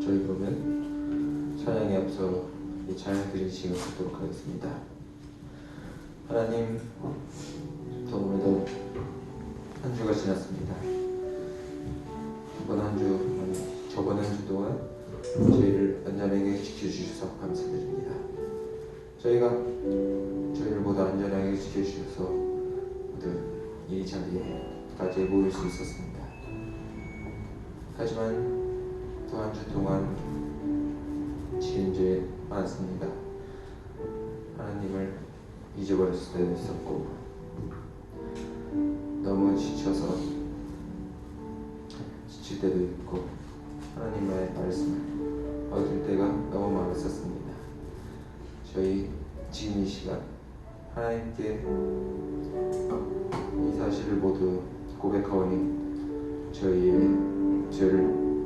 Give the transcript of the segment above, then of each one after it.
저희 그러면 찬양에 앞서 이 찬양 드릴 시간 갖도록 하겠습니다. 하나님, 오늘도 한 주가 지났습니다. 이번 한 주, 저번 한 주 동안 저희를 안전하게 지켜주셔서 감사드립니다. 저희를 모두 안전하게 지켜주셔서 모두 이 자리에까지 모일 수 있었습니다. 하지만 또 한 주 동안 지은 죄 많습니다. 하나님을 잊어버렸을 때도 있었고, 너무 지쳐서 지칠 때도 있고, 하나님의 말씀을 얻을 때가 너무 많았었습니다. 저희 지금 이 시간 하나님께 이 사실을 모두 고백하오니 저희의 죄를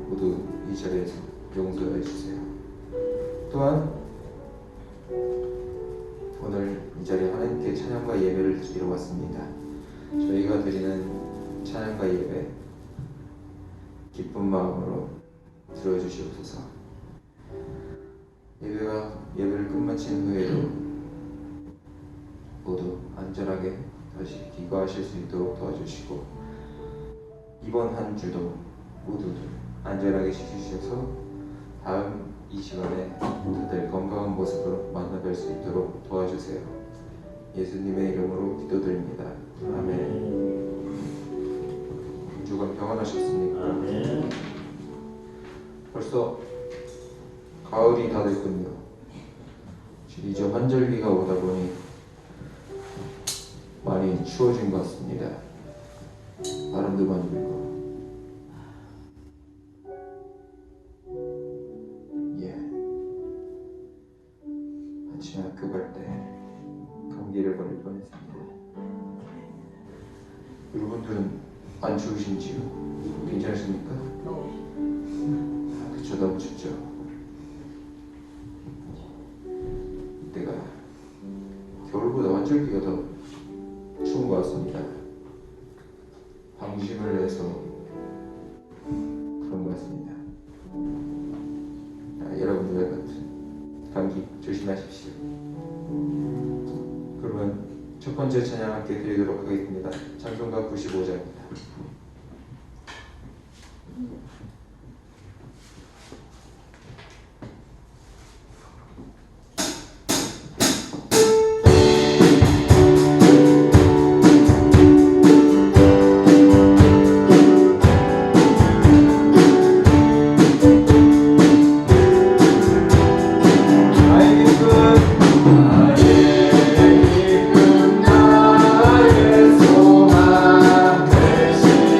모두 이 자리에서 용서해 주세요. 또한 오늘 이 자리에 하나님께 찬양과 예배를 드리러 왔습니다. 저희가 드리는 찬양과 예배 기쁜 마음으로 들어주시옵소서. 예배를 끝마친 후에도 모두 안전하게 다시 귀가하실 수 있도록 도와주시고, 이번 한 주도 모두 안전하게 지키셔서 다음 이 시간에 다들 건강한 모습으로 만나뵐 수 있도록 도와주세요. 예수님의 이름으로 기도드립니다. 아멘. 한 주간 평안하셨습니까? 아멘. 벌써 가을이 다 됐군요. 이제 환절기가 오다 보니 많이 추워진 것 같습니다. 바람도 많이 불고. 아침에 학교 갈 때 감기를 걸릴 뻔했습니다. 여러분들은 안 추우신지요? 괜찮으십니까? 그쵸, 너무 춥죠. 이때가 겨울보다 환절기가 더 추운 것 같습니다. 방심을 해서 그런 것 같습니다. 여러분들 같은 감기 조심하십시오. 그러면 첫 번째 찬양 함께 드리도록 하겠습니다. 찬송가 95장입니다. 나의 소망 되시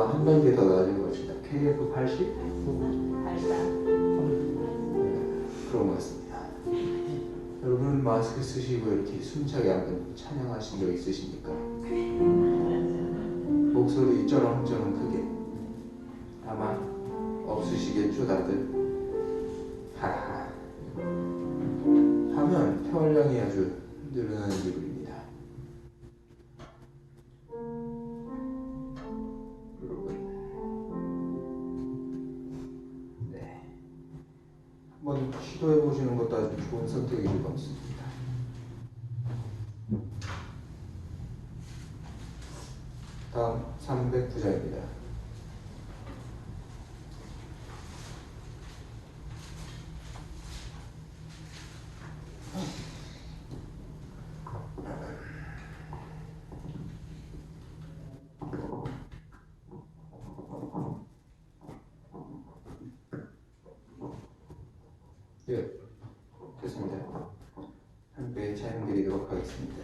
한 단계 더 나아진 것 같습니다. KF80? 그런 것 같습니다. 여러분 마스크 쓰시고 이렇게 숨차게 한번 찬양하신 적 있으십니까? 목소리 쩌렁쩌렁 크게 아마 없으시겠죠 다들? 하하 하면 폐활량이 아주 늘어나는 기분입니다. 여러분 네 한번 시도해 보시는 것도 아주 좋은 선택일 것 같습니다. 다음 300부자입니다. 예, 됐습니다. 함께 찬양 드리도록 하겠습니다.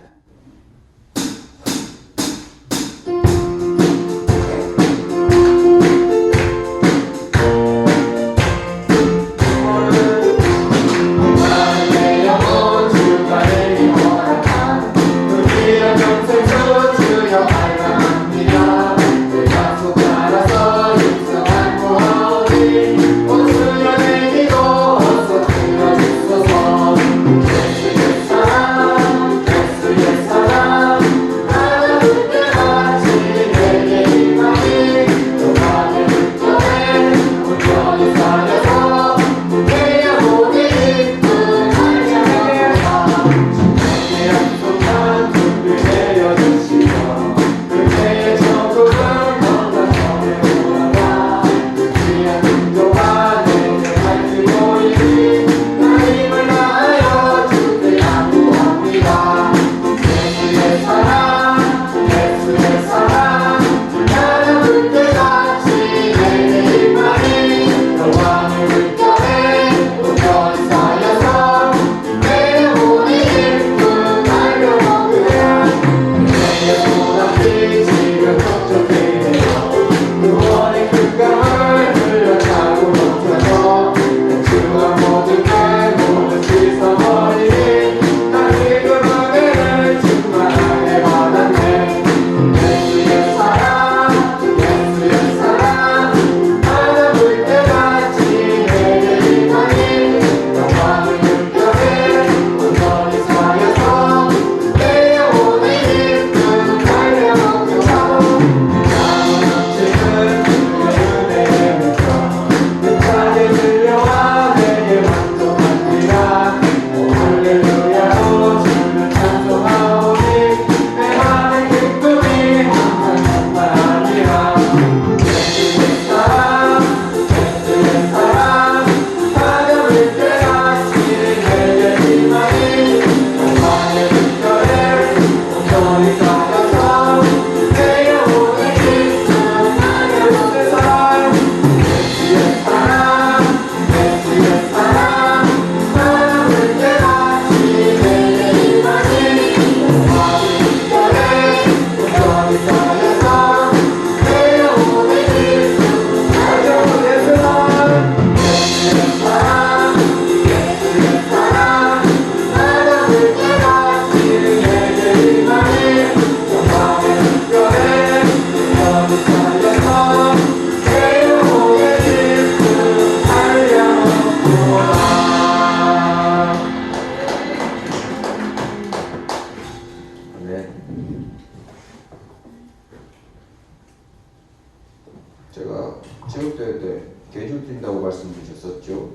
제가 체육대회 때 개주 뛴다고 말씀드렸었죠?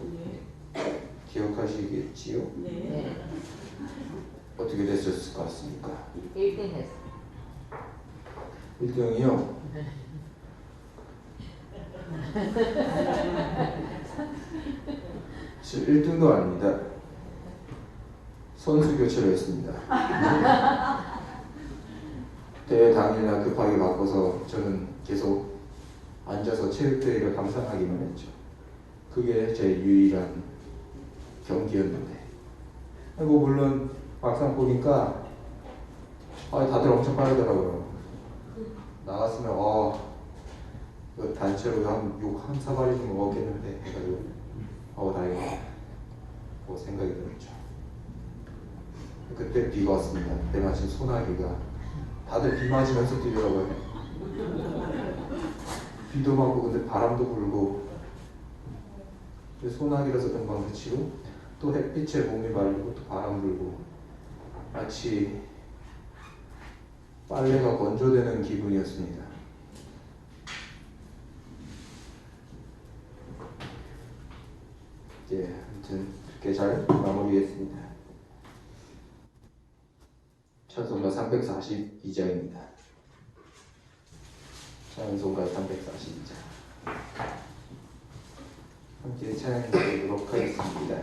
네. 기억하시겠지요? 네. 어떻게 됐었을 것 같습니까? 1등 했어. 1등이요? 실 1등도 아닙니다. 선수 교체를 했습니다. 대회 당일날 급하게 바꿔서 저는 계속 앉아서 체육대회를 감상하기만 했죠. 그게 제 유일한 경기였는데, 뭐 물론 막상 보니까 다들 엄청 빠르더라고요. 나갔으면 그 단체로 욕한 사발이 좀 먹었겠는데 해가지고 다행이다 뭐 생각이 들었죠. 그때 비가 왔습니다. 그때 마침 소나기가 다들 비 맞으면서 뛰더라고요. 비도 맞고 근데 바람도 불고 소나기라서 금방 그치고 또 햇빛에 몸이 마르고 또 바람 불고 마치 빨래가 건조되는 기분이었습니다. 아무튼 그렇게 잘 마무리했습니다. 찬송가 342장입니다. 찬송가 342장 함께 찬양해 드리도록 하겠습니다.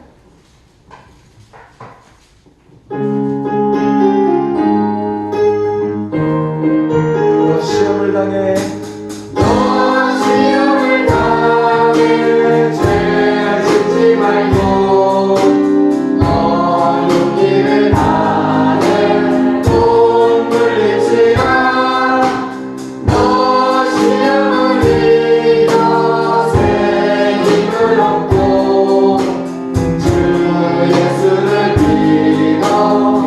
시험을 당해 죄 짓지 말고 눈길을 다해 돈 물리치라. 너 시험을 이겨 새 힘을 얻고 주 예수를 믿어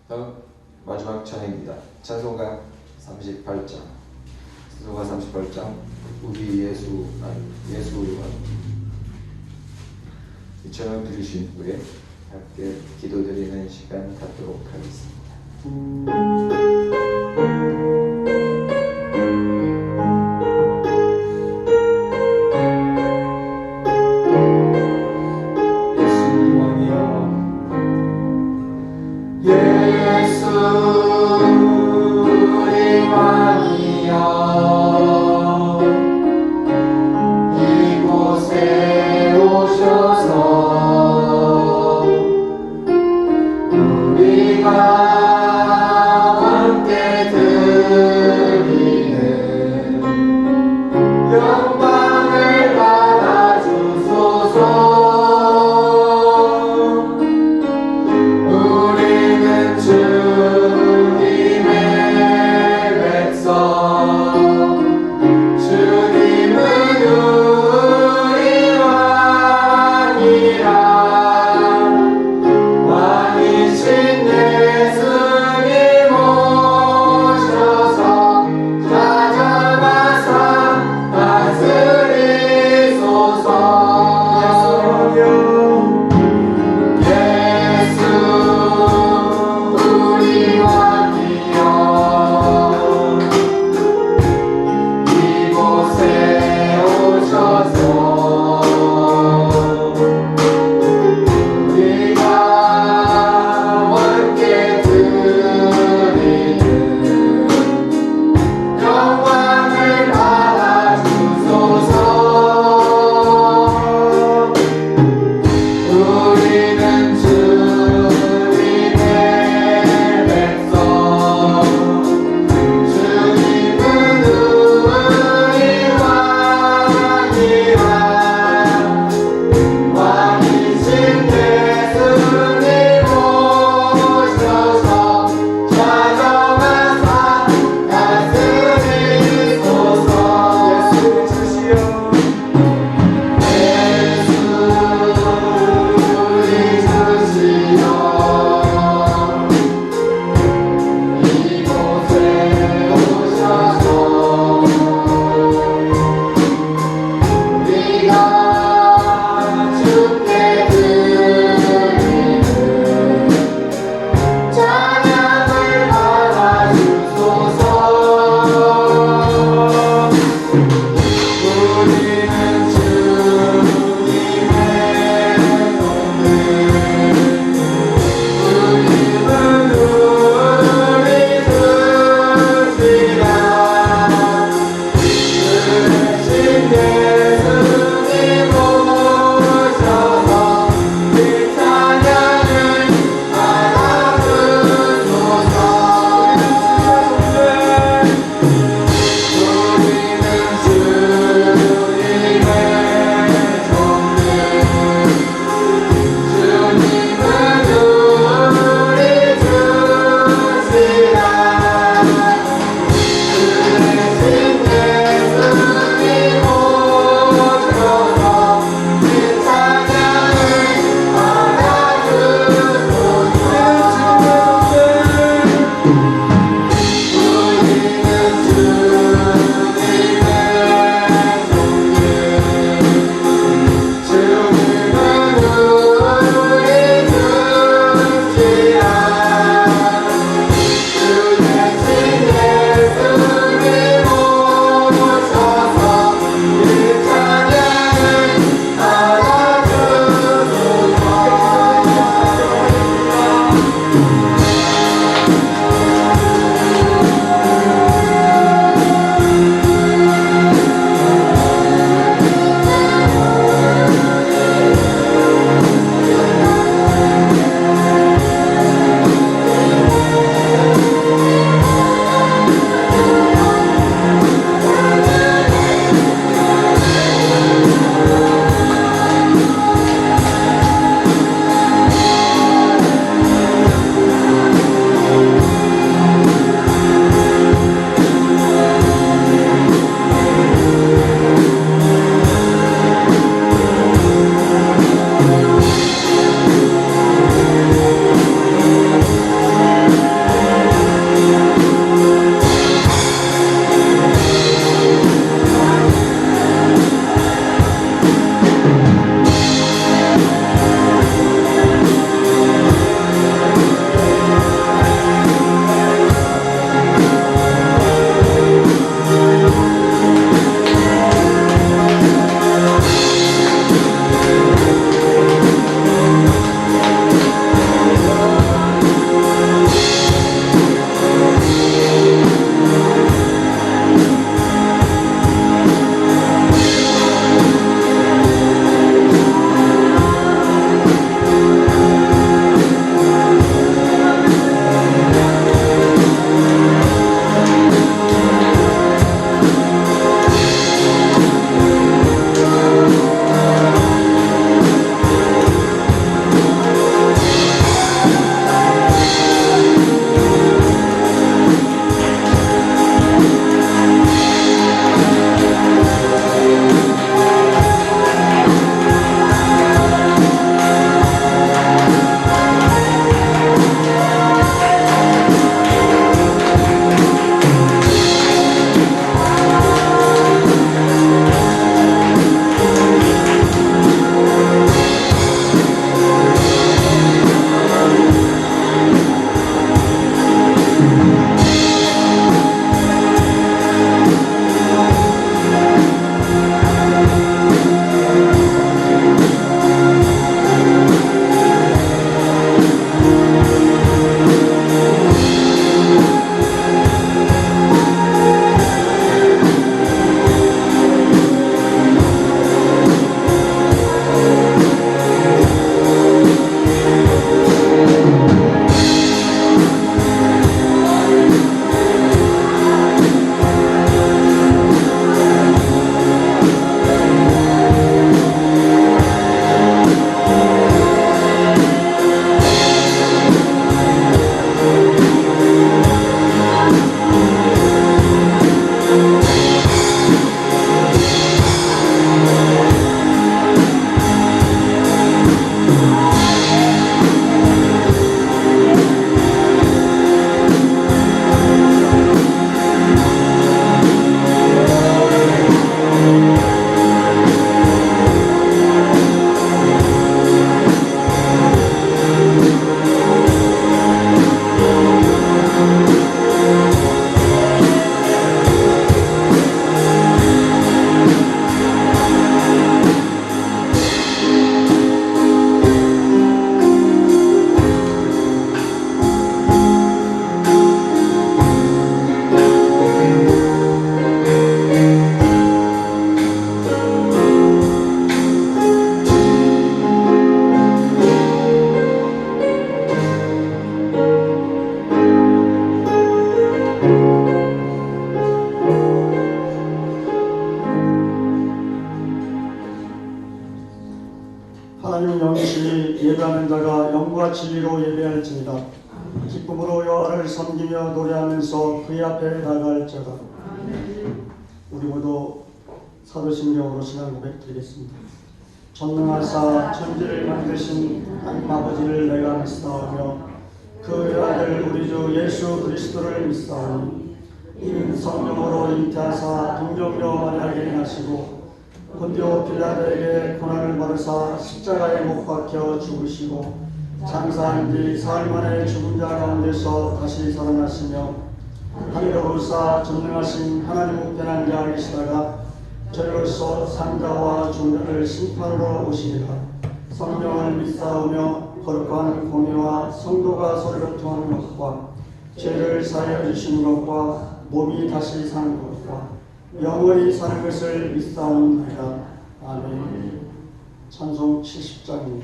다음 마지막 찬양입니다. 찬송가 38장. 찬송가 38장. 우리 예수 예수와 이 찬양 들으신 후에 함께 기도드리는 시간 갖도록 하겠습니다. 우리가 하나님 영이시니 예배하는 자가 영과 진리로 예배할지니라. 기쁨으로 여호와를 섬기며 노래하면서 그의 앞에 나아갈지어다. 우리 모두 사도신경으로 신앙 고백 드리겠습니다. 전능하사 천지를 만드신 하나님 아버지를 내가 믿사오며 그의 아들 우리 주 예수 그리스도를 믿사오니 이는 성령으로 잉태하사 동정녀 마리아에게 나시고 본디오 빌라도에게 고난을 받으사 십자가에 못 박혀 죽으시고 장사한 뒤 사흘 만에 죽은 자 가운데서 다시 살아나시며 하늘로 오르사 전능하신 하나님 우편한 자 계시다가 저희로서 산자와 중자를 심판으로 오시리라. 성령을 믿사오며 거룩한 공의와 성도가 서로를 통하는 것과 죄를 사하여 주시는 것과 몸이 다시 사는 것과 영원히 사는 것을 믿사옵나이다. 아멘. 찬송 70장입니다.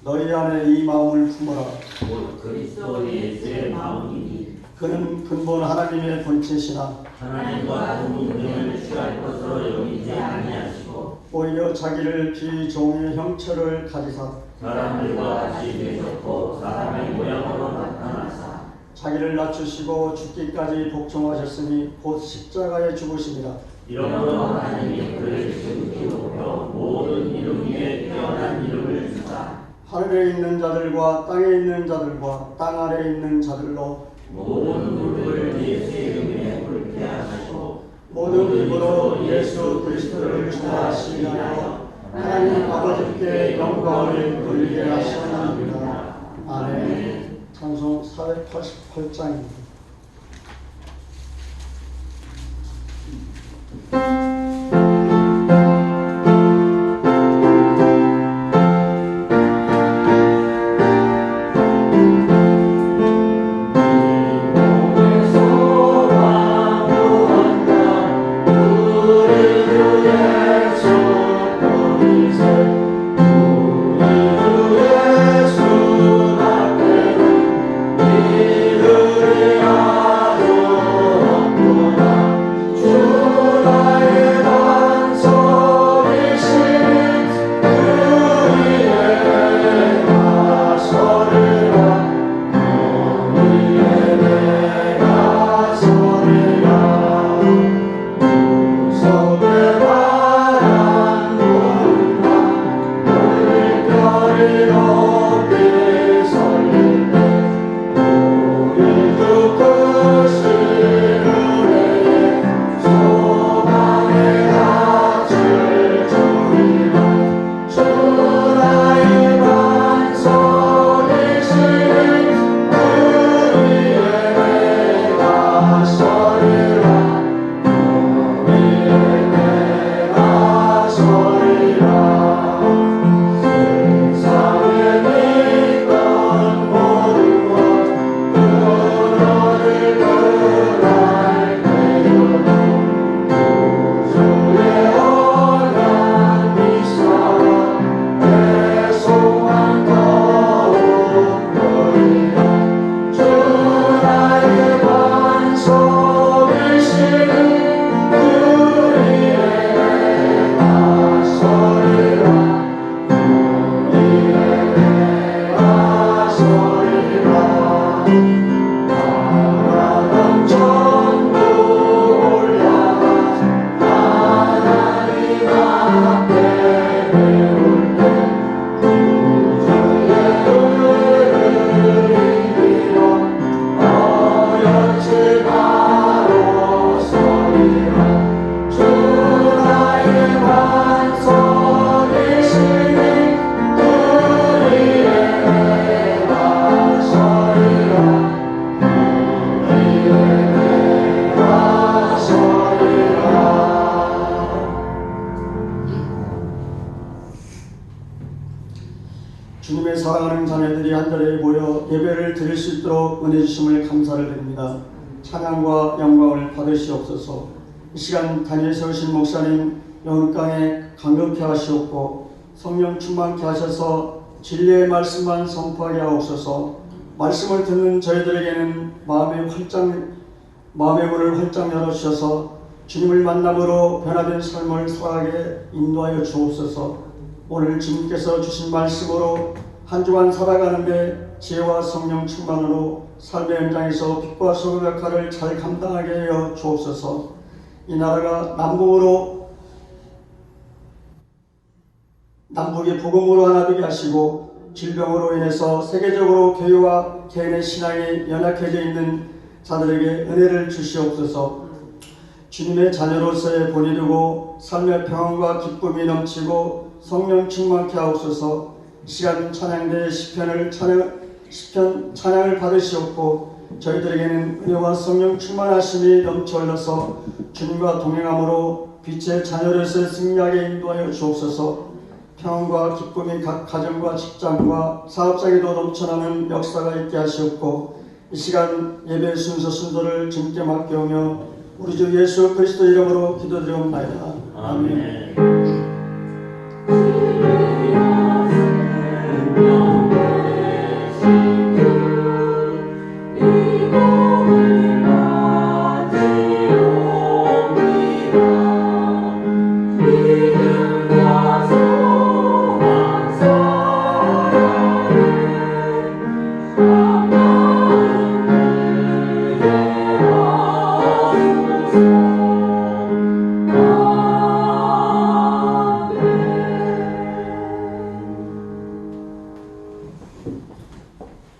너희 안에 이 마음을 품어라. 곧 그리스도 예수의 마음이니 그는 근본 하나님의 본체시나 하나님과 동등을 취할 것으로 여기지 아니하시고 오히려 자기를 비종의 형체를 가지사 사람들과 같이 되셨고 사람의 모양으로 나타나사 자기를 낮추시고 죽기까지 복종하셨으니 곧 십자가에 죽으시니라. 이러므로 하나님이 그를 지극히 높여 모든 이름 위에 뛰어난 이름을 주사 하늘에 있는 자들과 땅에 있는 자들과 땅 아래에 있는 자들로 모든 무릎을 예수 이름에 꿇게 하시고 모든 입으로 예수 영광을 돌리게 하시옵나이다. 아멘. 찬송 488장입니다. 주님의 사랑하는 자녀들이 한자리에 모여 예배를 드릴 수 있도록 은혜 주심을 감사를 드립니다. 찬양과 영광을 받으시옵소서. 이 시간 단위에 세우신 목사님 영광에 강력케 하시옵고 성령 충만케 하셔서 진리의 말씀만 선포하게 하옵소서. 말씀을 듣는 저희들에게는 마음의 문을 활짝 열어주셔서 주님을 만남으로 변화된 삶을 살아가게 인도하여 주옵소서. 오늘 주님께서 주신 말씀으로 한 주간 살아가는데 지혜와 성령 충만으로 삶의 현장에서 빛과 소금 역할을 잘 감당하게 하여 주옵소서. 이 나라가 남북이 복음으로 하나 되게 하시고 질병으로 인해서 세계적으로 교회와 개인의 신앙이 연약해져 있는 자들에게 은혜를 주시옵소서. 주님의 자녀로서의 본이 되고 삶의 평안과 기쁨이 넘치고 성령 충만케 하옵소서. 시간 찬양대의 시편 찬양을 받으시옵고 저희들에게는 은혜와 성령 충만하심이 넘쳐 흘러서 주님과 동행함으로 빛의 자녀로서의 승리하게 인도하여 주옵소서. 평안과 기쁨이 각 가정과 직장과 사업장에도 넘쳐나는 역사가 있게 하시옵고 이 시간 예배 순서 순서를 주님께 맡겨오며 우리 주 예수 그리스도 이름으로 기도드리옵나이다. 아멘.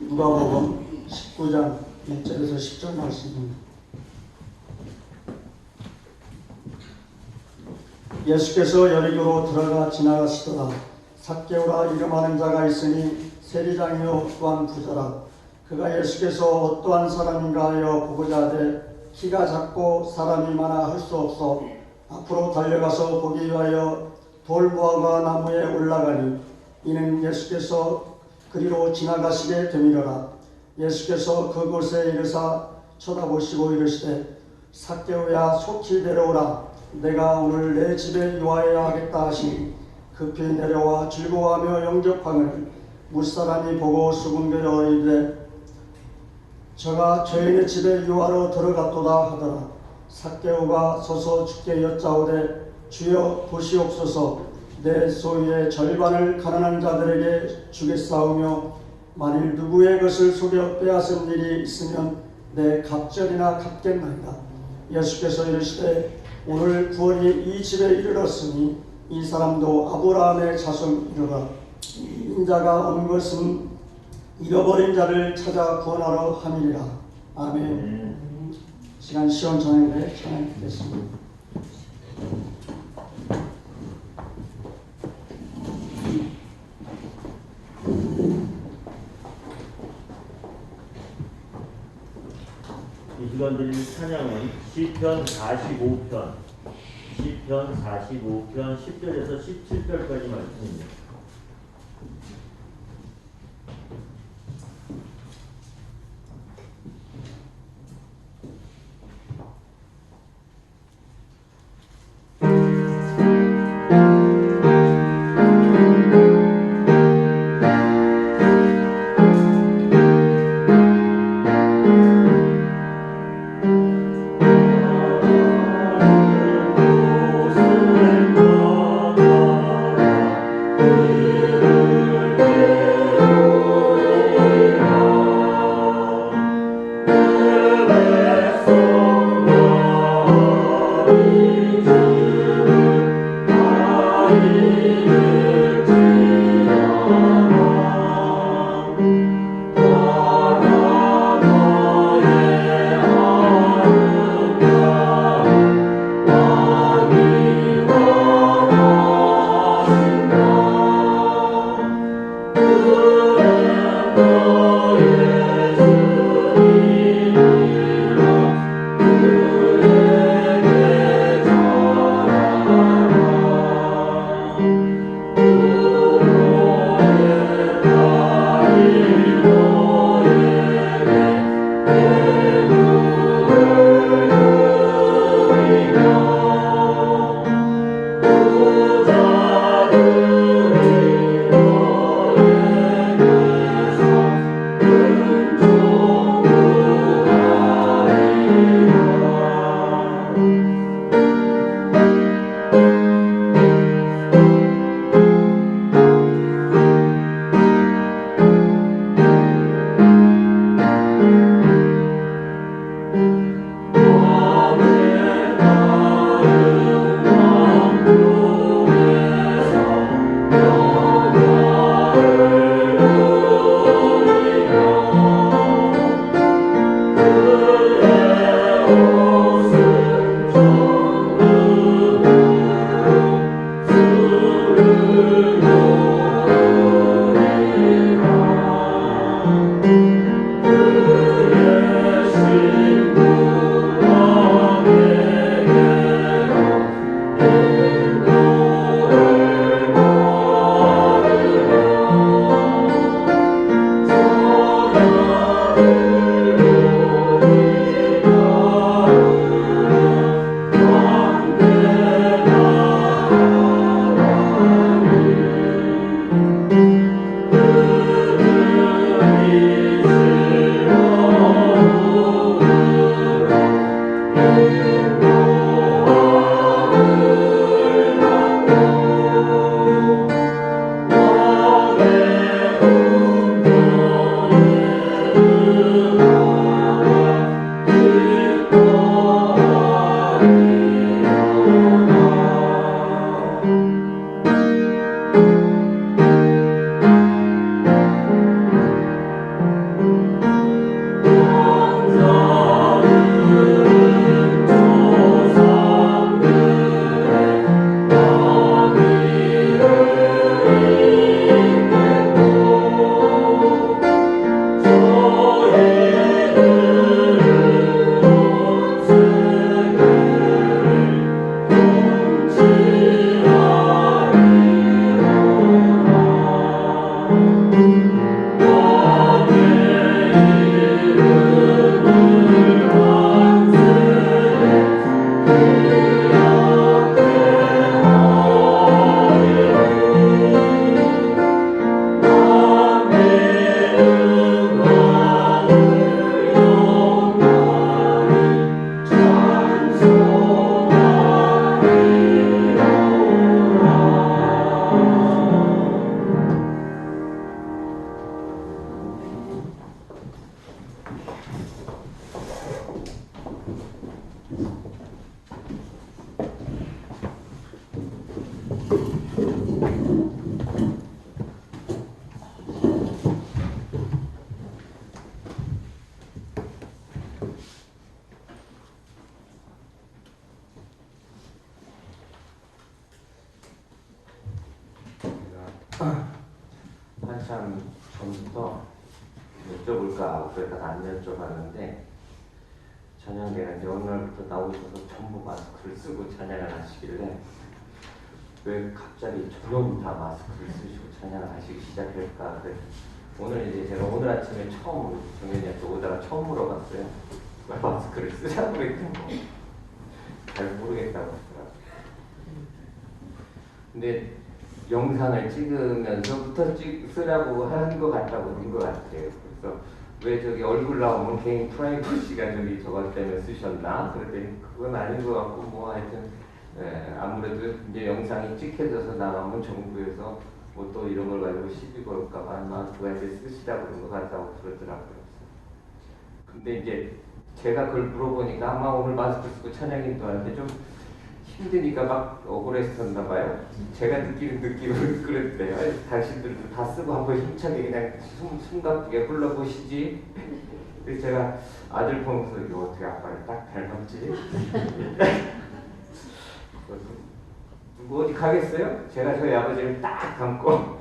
누가복음 19장 1절에서 10절 말씀입니다. 예수께서 여리고로 들어가 지나가시다가 삭개오라 이름하는 자가 있으니 세리장이요 또한 부자라. 그가 예수께서 어떠한 사람인가 하여 보고자 하되 키가 작고 사람이 많아 할 수 없어 앞으로 달려가서 보기 위하여 돌무화과 나무에 올라가니 이는 예수께서 그리로 지나가시게 되미려라. 예수께서 그곳에 이르사 쳐다보시고 이르시되 삭개오야 속히 내려오라. 내가 오늘 내 집에 유하여야 하겠다 하시니 급히 내려와 즐거워하며 영접하거늘 무사람이 보고 수군거려 이르되 저가 저희네 집에 유하러 들어갔도다 하더라. 삭개오가 서서 주께 여짜오되 주여 보시옵소서. 내 소유의 절반을 가난한 자들에게 주겠사오며 만일 누구의 것을 속여 빼앗은 일이 있으면 내 갑절이나 갚겠나이다. 예수께서 이르시되 오늘 구원이 이 집에 이르렀으니 이 사람도 아브라함의 자손이로라. 인자가 온 것은 잃어버린 자를 찾아 구원하러 함이리라. 아멘. 시간 시원찮은데 찬양 듣겠습니다. 이 시간 드리는 찬양은 시편 45편 10절에서 17절까지 말씀입니다. 오 한참 전부터 여쭤볼까 그러다가 안 여쭤봤는데 저녁에 이제 오늘부터 나오셔서 전부 마스크를 쓰고 찬양을 하시길래 왜 갑자기 저녁부터 마스크를 쓰시고 찬양을 하시기 시작할까 그래서 오늘 이제 제가 오늘 아침에 처음 정현이한테 오다가 처음 물어봤어요. 왜 마스크를 쓰자고 그랬더니 잘 모르겠다고 하더라고요. 근데 영상을 찍으면서부터 쓰라고 하는 것 같다고 그런 것 같아요. 그래서 왜 저기 얼굴 나오면 개인 프라이버시가 저기 저것 때문에 쓰셨나? 그랬더니 그건 아닌 것 같고 뭐 하여튼 아무래도 이제 영상이 찍혀져서 나가면 정부에서 뭐 또 이런 걸 가지고 시비 걸까봐 아마 그거 이제 쓰시라고 그런 것 같다고 그러더라고요. 근데 이제 제가 그걸 물어보니까 아마 오늘 마스크 쓰고 찬양인도 하는데 좀 힘드니까 막 억울했었나 봐요. 제가 느끼는 느낌은 그랬대요. 당신들도 다 쓰고 한번 힘차게 그냥 숨 가쁘게 불러보시지. 그래서 제가 아들 보면서 이거 어떻게 아빠를 딱 닮았지? 누구 어디 가겠어요? 제가 저희 아버지를 딱 닮고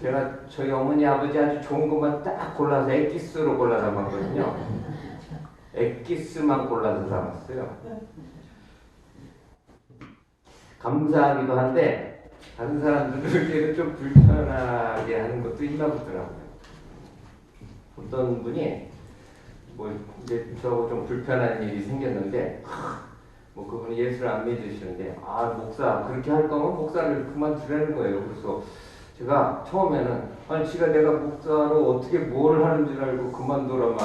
제가 저희 어머니 아버지 아주 좋은 것만 딱 골라서 엑기스로 골라 담았거든요. 엑기스만 골라서 담았어요. 감사하기도 한데 다른 사람들에게는 좀 불편하게 하는 것도 있나 보더라고요. 어떤 분이 뭐 이제 저하고 좀 불편한 일이 생겼는데 뭐 그분이 예수를 안 믿으시는데 아 목사 그렇게 할 거면 목사를 그만두라는 거예요. 그래서 제가 처음에는 아니 지가 내가 목사로 어떻게 뭘 하는 줄 알고 그만두란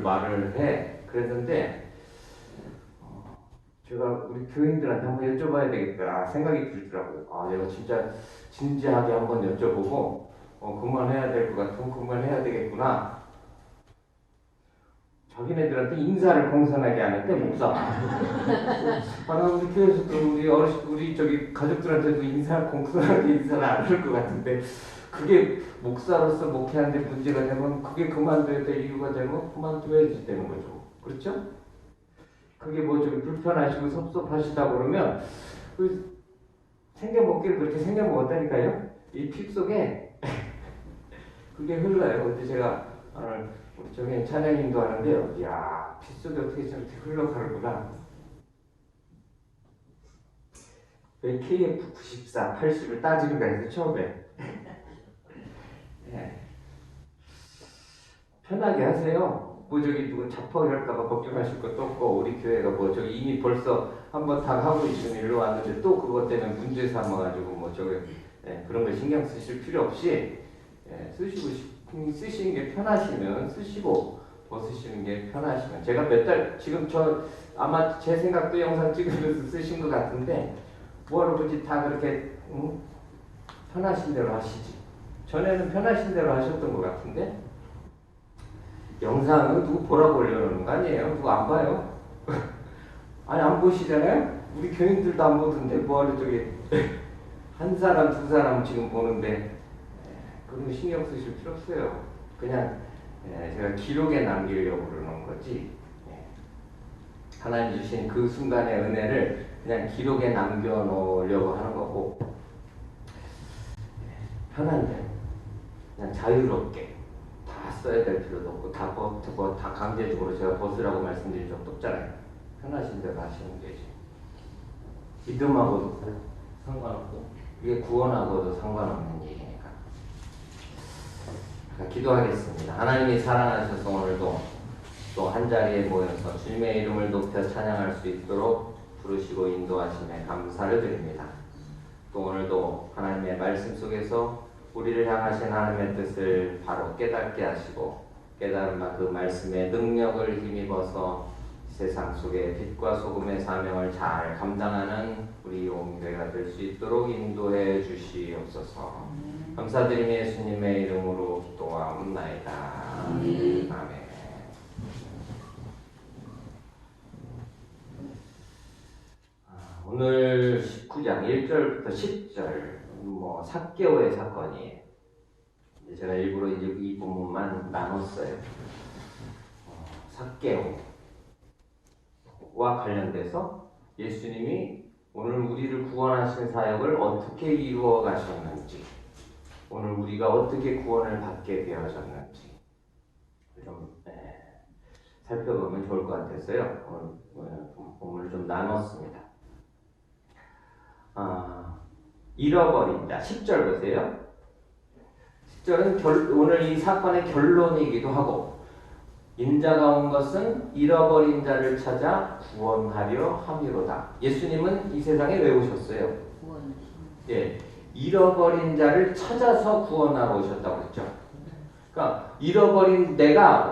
말을 해 그랬는데 제가 우리 교인들한테 한번 여쭤봐야 되겠다 생각이 들더라고요. 아 내가 진짜 진지하게 한번 여쭤보고 그만해야 될 것 같으면 그만해야 되겠구나. 자기네들한테 인사를 공손하게 하는데 목사. 아 우리 교회에서도 우리 저기 가족들한테도 공손하게 인사를 안 할 것 같은데 그게 목사로서 목회하는데 문제가 되면 그게 그만둬야 될 이유가 되면 그만둬야지 되는 거죠. 그렇죠? 그게 뭐 좀 불편하시고 섭섭하시다 그러면 그 생겨먹기를 그렇게 생겨먹었다니까요. 이 피 속에 그게 흘러요. 근데 제가 오늘 우리 저기 찬양인도 하는데요. 이야 피 속에 어떻게 저렇게 흘러가는구나. 왜 KF94, 80을 따지는가 해서 처음에 네. 편하게 하세요. 뭐 저기 누구 자포할까봐 걱정하실 것도 없고 우리 교회가 뭐 저기 이미 벌써 한번 다 하고 있으면 일로 왔는데 또 그것 때문에 문제 삼아가지고 뭐 저기 그런 거 신경 쓰실 필요 없이 쓰시는 게 편하시면 쓰시고 벗으시는 게 편하시면 제가 몇 달 지금 저 아마 제 생각도 영상 찍으면서 쓰신 것 같은데 뭐하러 굳이 다 그렇게 편하신 대로 하시지. 전에는 편하신 대로 하셨던 것 같은데 영상은 누구 보라고 올려놓는 거 아니에요? 누구 안 봐요? 아니 안 보시잖아요? 우리 교인들도 안 보던데 뭐하러 저기 한 사람 두 사람 지금 보는데 그런 거 신경 쓰실 필요 없어요. 그냥 제가 기록에 남기려고 그러는 거지 하나님 주신 그 순간의 은혜를 그냥 기록에 남겨놓으려고 하는 거고 편한 대로 그냥 자유롭게 다 써야 될 필요도 없고 다 강제적으로 제가 벗으라고 말씀드린 적도 없잖아요. 편하신 대로 하시면 되지. 믿음하고도 상관없고 이게 구원하고도 상관없는 일이니까. 기도하겠습니다. 하나님이 사랑하셔서 오늘도 또 한자리에 모여서 주님의 이름을 높여 찬양할 수 있도록 부르시고 인도하심에 감사를 드립니다. 또 오늘도 하나님의 말씀 속에서 우리를 향하신 하나님의 뜻을 바로 깨닫게 하시고 깨달은 바 그 말씀의 능력을 힘입어서 세상 속에 빛과 소금의 사명을 잘 감당하는 우리 옹교회가 될 수 있도록 인도해 주시옵소서. 감사드리며 예수님의 이름으로 기도하옵나이다. 아멘. 오늘 19장 1절부터 10절 삭개오의 사건이에요. 제가 일부러 이 부분만 나눴어요. 삭개오와 관련돼서 예수님이 오늘 우리를 구원하신 사역을 어떻게 이루어 가셨는지 오늘 우리가 어떻게 구원을 받게 되어졌는지 좀 살펴보면 좋을 것 같았어요. 오늘 본문을 좀 나눴습니다. 잃어버린다. 10절 보세요. 10절은 오늘 이 사건의 결론이기도 하고, 인자가 온 것은 잃어버린 자를 찾아 구원하려 함이로다. 예수님은 이 세상에 왜 오셨어요? 예, 잃어버린 자를 찾아서 구원하러 오셨다고 했죠. 그러니까 잃어버린 내가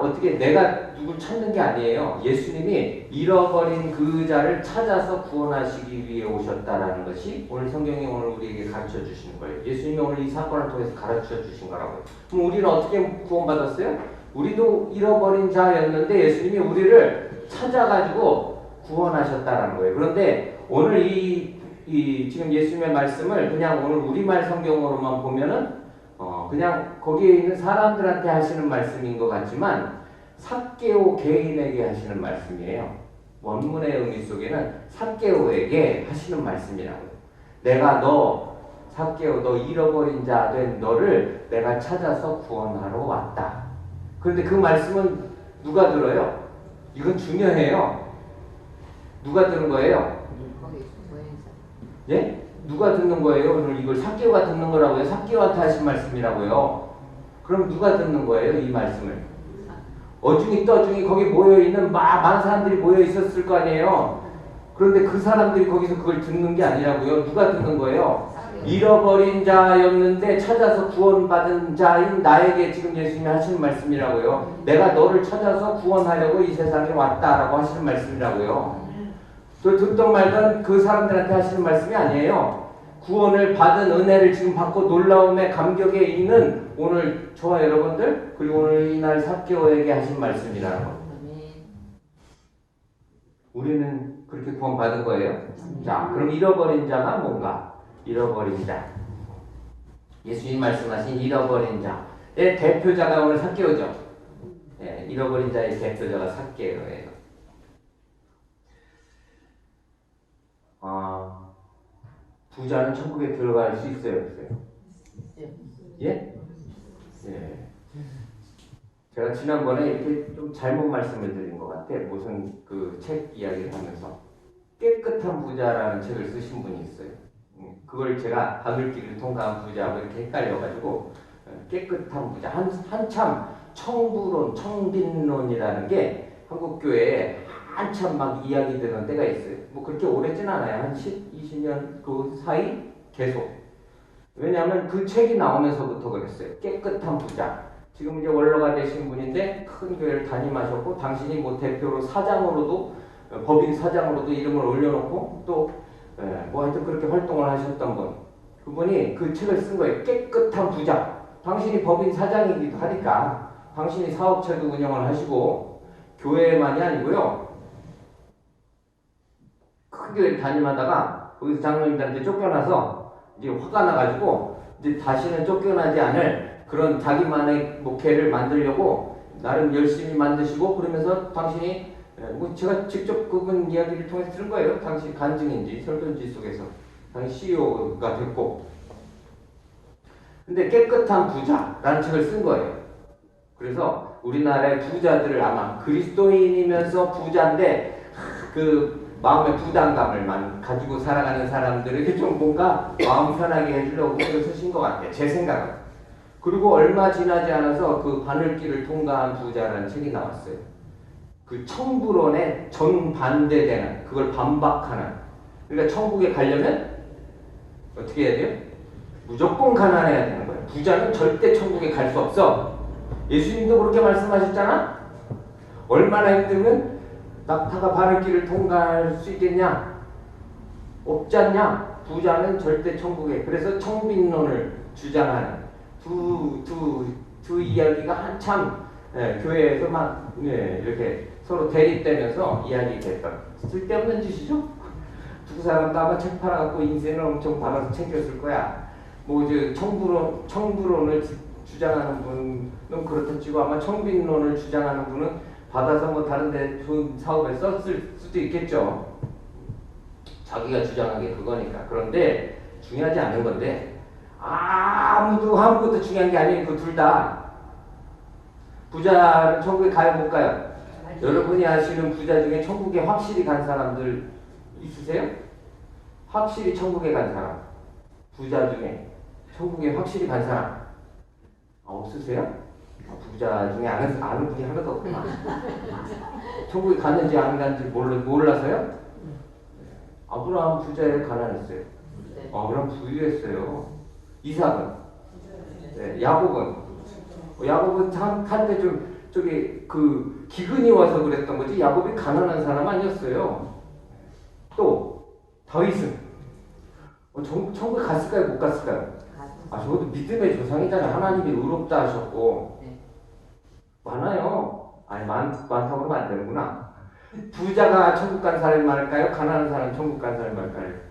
누굴 찾는 게 아니에요. 예수님이 잃어버린 그 자를 찾아서 구원하시기 위해 오셨다라는 것이 오늘 성경이 오늘 우리에게 가르쳐 주시는 거예요. 예수님이 오늘 이 사건을 통해서 가르쳐 주신 거라고요. 그럼 우리는 어떻게 구원받았어요? 우리도 잃어버린 자였는데 예수님이 우리를 찾아가지고 구원하셨다라는 거예요. 그런데 오늘 지금 예수님의 말씀을 그냥 오늘 우리말 성경으로만 보면은 그냥 거기에 있는 사람들한테 하시는 말씀인 것 같지만 삭개오 개인에게 하시는 말씀이에요. 원문의 의미 속에는 삭개오에게 하시는 말씀이라고요. 내가 삭개오, 너 잃어버린 자 된 너를 내가 찾아서 구원하러 왔다. 그런데 그 말씀은 누가 들어요? 이건 중요해요. 누가 들은 거예요? 예? 누가 듣는 거예요? 오늘 이걸 삭개오가 듣는 거라고요? 삭개오한테 하신 말씀이라고요? 그럼 누가 듣는 거예요? 이 말씀을? 어중이 떠중이 거기 모여있는 많은 사람들이 모여 있었을 거 아니에요? 그런데 그 사람들이 거기서 그걸 듣는 게 아니라고요? 누가 듣는 거예요? 잃어버린 자였는데 찾아서 구원받은 자인 나에게 지금 예수님이 하시는 말씀이라고요. 내가 너를 찾아서 구원하려고 이 세상에 왔다라고 하시는 말씀이라고요. 또 듣던 말던 그 사람들한테 하시는 말씀이 아니에요. 구원을 받은 은혜를 지금 받고 놀라움에 감격에 있는 오늘 저와 여러분들, 그리고 오늘 이날 삭개오에게 하신 말씀이라는 거. 우리는 그렇게 구원받은 거예요. 자, 그럼 잃어버린 자가 뭔가? 잃어버린 자. 예수님 말씀하신 잃어버린 자의 대표자가 오늘 삭개오죠. 예, 잃어버린 자의 대표자가 삭개오예요. 부자는 천국에 들어갈 수 있어요, 없어요? 예? 예. 제가 지난번에 이렇게 좀 잘못 말씀을 드린 것 같아. 무슨 그 책 이야기를 하면서 깨끗한 부자라는 책을 쓰신 분이 있어요. 그걸 제가 하늘길을 통과한 부자하고 이렇게 헷갈려가지고 깨끗한 부자 한참 청부론, 청빈론이라는 게 한국 교회에 한참 막 이야기되는 때가 있어요. 뭐 그렇게 오래진 않아요. 한 10, 20년 그 사이 계속. 왜냐하면 그 책이 나오면서부터 그랬어요. 깨끗한 부자. 지금 이제 원로가 되신 분인데 큰 교회를 담임하셨고 당신이 뭐 대표로 사장으로도 법인 사장으로도 이름을 올려놓고 또 뭐 하여튼 그렇게 활동을 하셨던 분. 그분이 그 책을 쓴 거예요. 깨끗한 부자. 당신이 법인 사장이기도 하니까 당신이 사업체도 운영을 하시고 교회만이 아니고요. 큰 교회 담임하다가 거기서 장로님들한테 쫓겨나서 이제 화가 나가지고 이제 다시는 쫓겨나지 않을 그런 자기만의 목회를 만들려고 나름 열심히 만드시고 그러면서 당신이 뭐 제가 직접 그분 이야기를 통해서 들은 거예요. 당시 간증인지 설교인지 속에서 당시 CEO가 됐고 근데 깨끗한 부자라는 책을 쓴 거예요. 그래서 우리나라의 부자들을 아마 그리스도인이면서 부자인데 그 마음의 부담감을 가지고 살아가는 사람들에게 좀 뭔가 마음 편하게 해주려고 그걸 쓰신 것 같아요. 제 생각은. 그리고 얼마 지나지 않아서 그 바늘길을 통과한 부자라는 책이 나왔어요. 그 청부론에 정반대되는, 그걸 반박하는. 그러니까 천국에 가려면 어떻게 해야 돼요? 무조건 가난해야 되는 거예요. 부자는 절대 천국에 갈 수 없어. 예수님도 그렇게 말씀하셨잖아? 얼마나 힘들면 낙타가 바늘길을 통과할 수 있겠냐? 없지 않냐? 부자는 절대 천국에. 그래서 청빈론을 주장하는 두 이야기가 한참 교회에서 막 이렇게 서로 대립되면서 이야기됐던 쓸데없는 짓이죠? 두 사람도 아마 책 팔아갖고 인생을 엄청 받아서 챙겼을 거야. 뭐 이제 청부론을 주장하는 분은 그렇다 치고 아마 청빈론을 주장하는 분은 받아서 뭐 다른데 좋은 사업에 썼을 수도 있겠죠. 자기가 주장한 게 그거니까. 그런데 중요하지 않은 건데 아무것도 중요한 게 아니에요. 그 둘 다. 부자는 천국에 가요 못 가요? 여러분이 아시는 부자 중에 천국에 확실히 간 사람들 있으세요? 확실히 천국에 간 사람. 부자 중에 천국에 확실히 간 사람 없으세요? 부자 중에 아는 분이 하나도 없구나. 천국에 갔는지 안 갔는지 몰라서요? 아브라함 부자예요? 가난했어요? 아브라함 부유했어요. 이삭은? 네, 야곱은 참 한때 좀 저기 그 기근이 와서 그랬던 거지 야곱이 가난한 사람 아니었어요. 또 다윗은 천국에 갔을까요? 못 갔을까요? 저것도 믿음의 조상이잖아요. 하나님이 의롭다 하셨고 많아요. 아니 많다고 그러면 안 되는구나. 부자가 천국 간 사람이 많을까요? 가난한 사람이 천국 간 사람이 많을까요?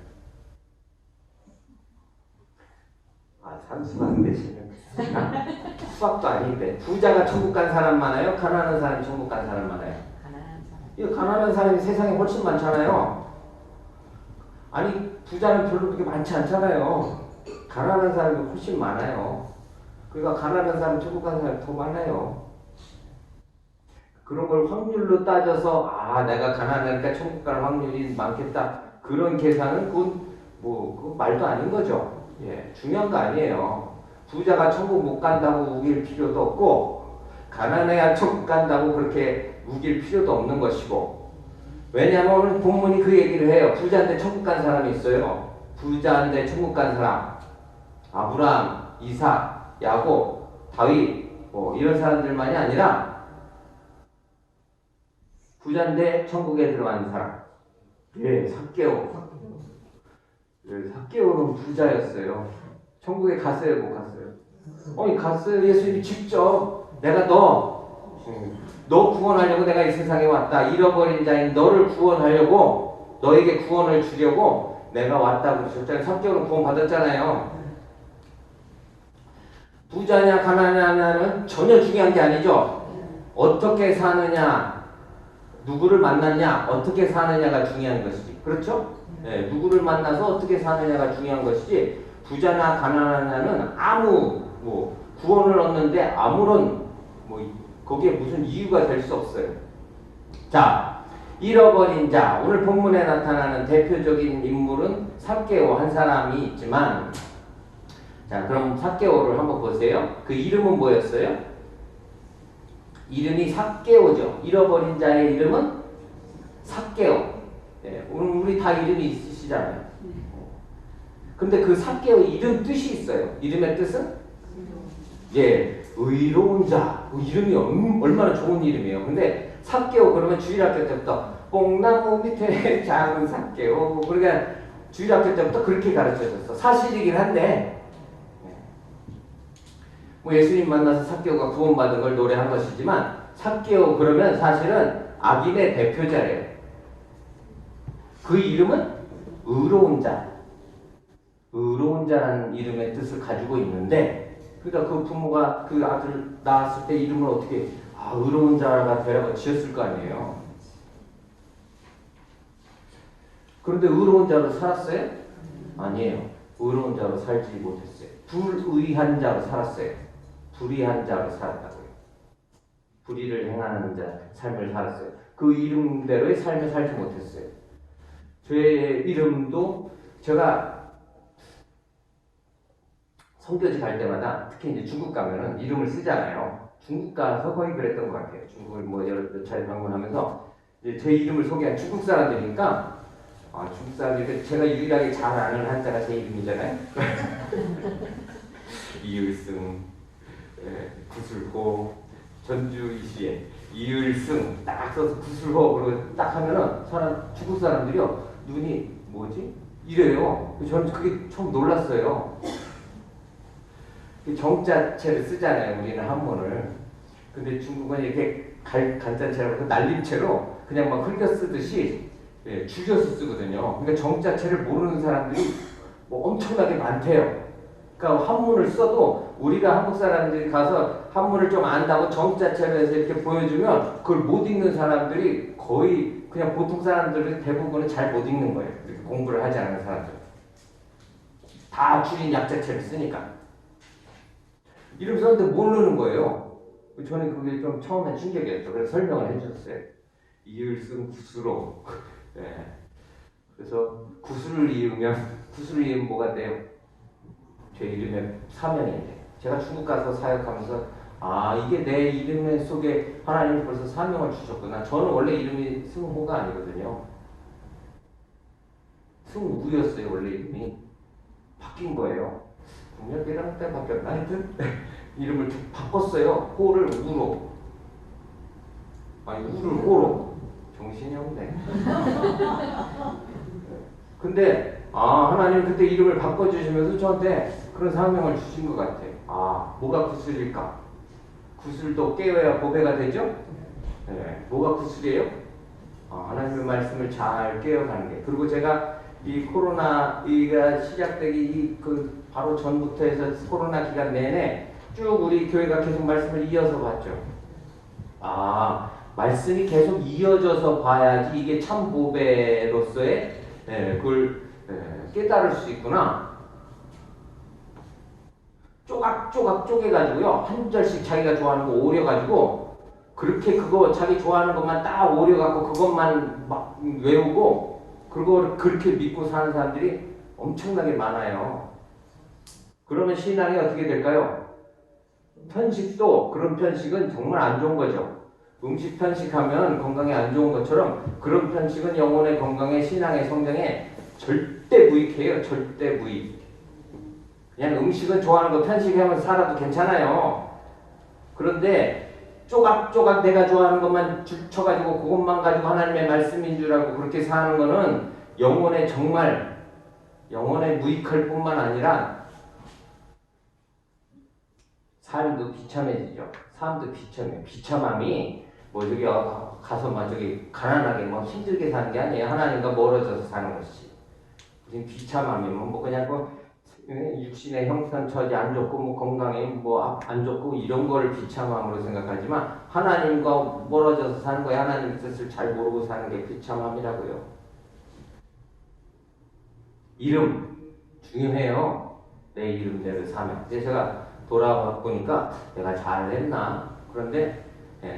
산수만 되시는 수학도 아닌데 부자가 천국 간 사람 많아요? 가난한 사람이 천국 간 사람 많아요? 이 가난한 사람이 세상에 훨씬 많잖아요. 아니 부자는 별로 그렇게 많지 않잖아요. 가난한 사람이 훨씬 많아요. 그러니까 가난한 사람 천국 간 사람이 더 많아요. 그런 걸 확률로 따져서 내가 가난하니까 천국 갈 확률이 많겠다. 그런 계산은 그건 말도 아닌 거죠. 예, 중요한 거 아니에요. 부자가 천국 못 간다고 우길 필요도 없고 가난해야 천국 간다고 그렇게 우길 필요도 없는 것이고 왜냐하면 오늘 본문이 그 얘기를 해요. 부자인데 천국 간 사람이 있어요. 부자인데 천국 간 사람 아브라함, 이삭, 야곱, 다윗 이런 사람들만이 아니라 부자인데 천국에 들어가는 사람 삭개오. 삭개오는 부자였어요. 천국에 갔어요, 못 갔어요? 갔어요. 예수님이 직접 내가 너 구원하려고 내가 이 세상에 왔다. 잃어버린 자인 너를 구원하려고 너에게 구원을 주려고 내가 왔다고 그러셨잖아요. 삭개오는 구원 받았잖아요. 부자냐 가난하냐는 전혀 중요한 게 아니죠. 어떻게 사느냐, 누구를 만났냐, 어떻게 사느냐가 중요한 것이지. 그렇죠? 네, 누구를 만나서 어떻게 사느냐가 중요한 것이지 부자나 가난하냐는 구원을 얻는데 아무런 거기에 무슨 이유가 될 수 없어요. 자, 잃어버린 자. 오늘 본문에 나타나는 대표적인 인물은 삭개오 한 사람이 있지만 자, 그럼 삭개오를 한번 보세요. 그 이름은 뭐였어요? 이름이 삭개오죠. 잃어버린 자의 이름은 삭개오. 오늘 우리 다 이름이 있으시잖아요. 근데 그 삭개오의 이름 뜻이 있어요. 이름의 뜻은? 의로운 자. 이름이 얼마나 좋은 이름이에요. 근데 삭개오 그러면 주일학교 때부터 뽕나무 밑에 작은 삭개오. 그러니까 주일학교 때부터 그렇게 가르쳐졌어. 사실이긴 한데 예수님 만나서 삭개오가 구원받은 걸 노래한 것이지만 삭개오 그러면 사실은 악인의 대표자래요. 그 이름은 의로운 자. 의로운 자라는 이름의 뜻을 가지고 있는데 그러니까 그 부모가 그 아들 낳았을 때 이름을 어떻게 의로운 자가 되라고 지었을 거 아니에요. 그런데 의로운 자로 살았어요? 아니에요. 의로운 자로 살지 못했어요. 불의한 자로 살았어요. 불의한 자로 살았다고요. 불의를 행하는 자 삶을 살았어요. 그 이름대로의 삶을 살지 못했어요. 저의 이름도 제가 성교지 갈 때마다 특히 이제 중국 가면은 이름을 쓰잖아요. 중국 가서 거의 그랬던 것 같아요. 중국을 여러 차례 방문하면서 이제 제 이름을 소개한 중국 사람들이니까 중국 사람들이 제가 유일하게 잘 아는 한자가 제 이름이잖아요. 이을승, 구슬호, 전주이시에 이을승 딱 써서 구슬호 그러고 딱 하면은 중국 사람들이요 눈이 뭐지? 이래요. 저는 그게 처음 놀랐어요. 정자체를 쓰잖아요. 우리는 한문을. 근데 중국은 이렇게 간자체라고 해서 날림체로 그냥 막 흘겨 쓰듯이 줄여서 쓰거든요. 그러니까 정자체를 모르는 사람들이 엄청나게 많대요. 그러니까 한문을 써도 우리가 한국 사람들이 가서 한문을 좀 안다고 정자체로 해서 이렇게 보여주면 그걸 못 읽는 사람들이 거의 그냥 보통 사람들은 대부분은 잘 못 읽는 거예요. 이렇게 공부를 하지 않는 사람들. 다 줄인 약자체를 쓰니까. 이름 썼는데 모르는 거예요. 저는 그게 좀 처음엔 충격이었죠. 그래서 설명을 해주셨어요. 이을승 구수로. 네. 그래서 구수를 이으면 뭐가 돼요? 제 이름의 사명인데. 제가 중국 가서 사역하면서 이게 내 이름 속에 하나님이 벌써 사명을 주셨구나. 저는 원래 이름이 승호가 아니거든요. 승우였어요. 원래 이름이. 바뀐 거예요. 국력이랑 때 바뀌었나? 하여튼 이름을 바꿨어요. 호를 우로. 우를 호로. 정신이 없네. 근데 하나님 그때 이름을 바꿔주시면서 저한테 그런 사명을 주신 것 같아요. 뭐가 구슬일까? 구슬도 깨어야 보배가 되죠? 네. 뭐가 구슬이에요? 하나님의 말씀을 잘 깨어가는 게. 그리고 제가 이 코로나가 시작되기 바로 전부터 해서 코로나 기간 내내 쭉 우리 교회가 계속 말씀을 이어서 봤죠. 말씀이 계속 이어져서 봐야지 이게 참 보배로서의 그걸 깨달을 수 있구나. 쪼각쪼각 쪼개가지고요. 한 절씩 자기가 좋아하는 거 오려가지고 그렇게 그거 자기 좋아하는 것만 딱 오려갖고 그것만 막 외우고 그걸 그렇게 믿고 사는 사람들이 엄청나게 많아요. 그러면 신앙이 어떻게 될까요? 편식도 그런 편식은 정말 안 좋은 거죠. 음식 편식하면 건강에 안 좋은 것처럼 그런 편식은 영혼의 건강에 신앙의 성장에 절대 무익해요. 절대 무익. 그냥 음식은 좋아하는 거 편식하면서 살아도 괜찮아요. 그런데 쪼각쪼각 내가 좋아하는 것만 쳐가지고 그것만 가지고 하나님의 말씀인 줄 알고 그렇게 사는 거는 영혼에 무익할 뿐만 아니라 삶도 비참해지죠. 삶도 비참해. 비참함이 저기 가서 저기 가난하게 힘들게 사는 게 아니에요. 하나님과 멀어져서 사는 것이. 무슨 비참함이면 그냥 육신의 형편 처지 안 좋고 건강에 안 좋고 이런 거를 비참함으로 생각하지만 하나님과 멀어져서 사는 거예요. 하나님 뜻을 잘 모르고 사는 게 비참함이라고요. 이름 중요해요. 내 이름대로 사명. 근데 제가 돌아와 보니까 내가 잘했나? 그런데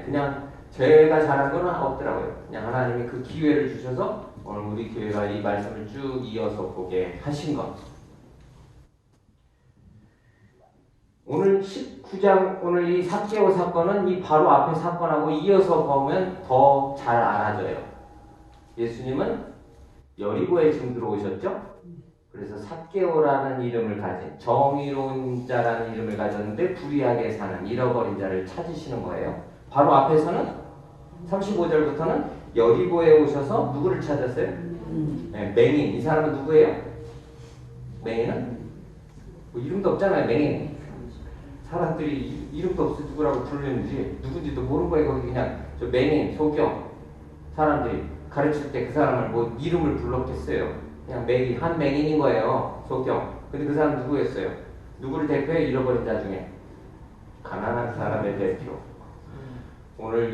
그냥 제가 잘한 건 없더라고요. 그냥 하나님이 그 기회를 주셔서 오늘 우리 교회가 이 말씀을 쭉 이어서 보게 하신 것. 오늘 19장 오늘 이 삭개오 사건은 이 바로 앞에 사건하고 이어서 보면 더 잘 알아져요. 예수님은 여리고에 지금 들어오셨죠? 그래서 삭개오라는 이름을 가진 정의로운 자라는 이름을 가졌는데 불의하게 사는 잃어버린 자를 찾으시는 거예요. 바로 앞에서는 35절부터는 여리고에 오셔서 누구를 찾았어요? 맹인. 이 사람은 누구예요? 맹인은? 이름도 없잖아요. 맹인. 사람들이 이름도 없어 누구라고 부르는지 누군지도 모르는 거예요. 거기 그냥 저 맹인, 소경 사람들이 가르칠 때 그 사람을 이름을 불렀겠어요. 그냥 한 맹인인 거예요. 소경. 근데 그 사람 누구였어요? 누구를 대표해? 잃어버린 자 중에 가난한 사람의 대표. 오늘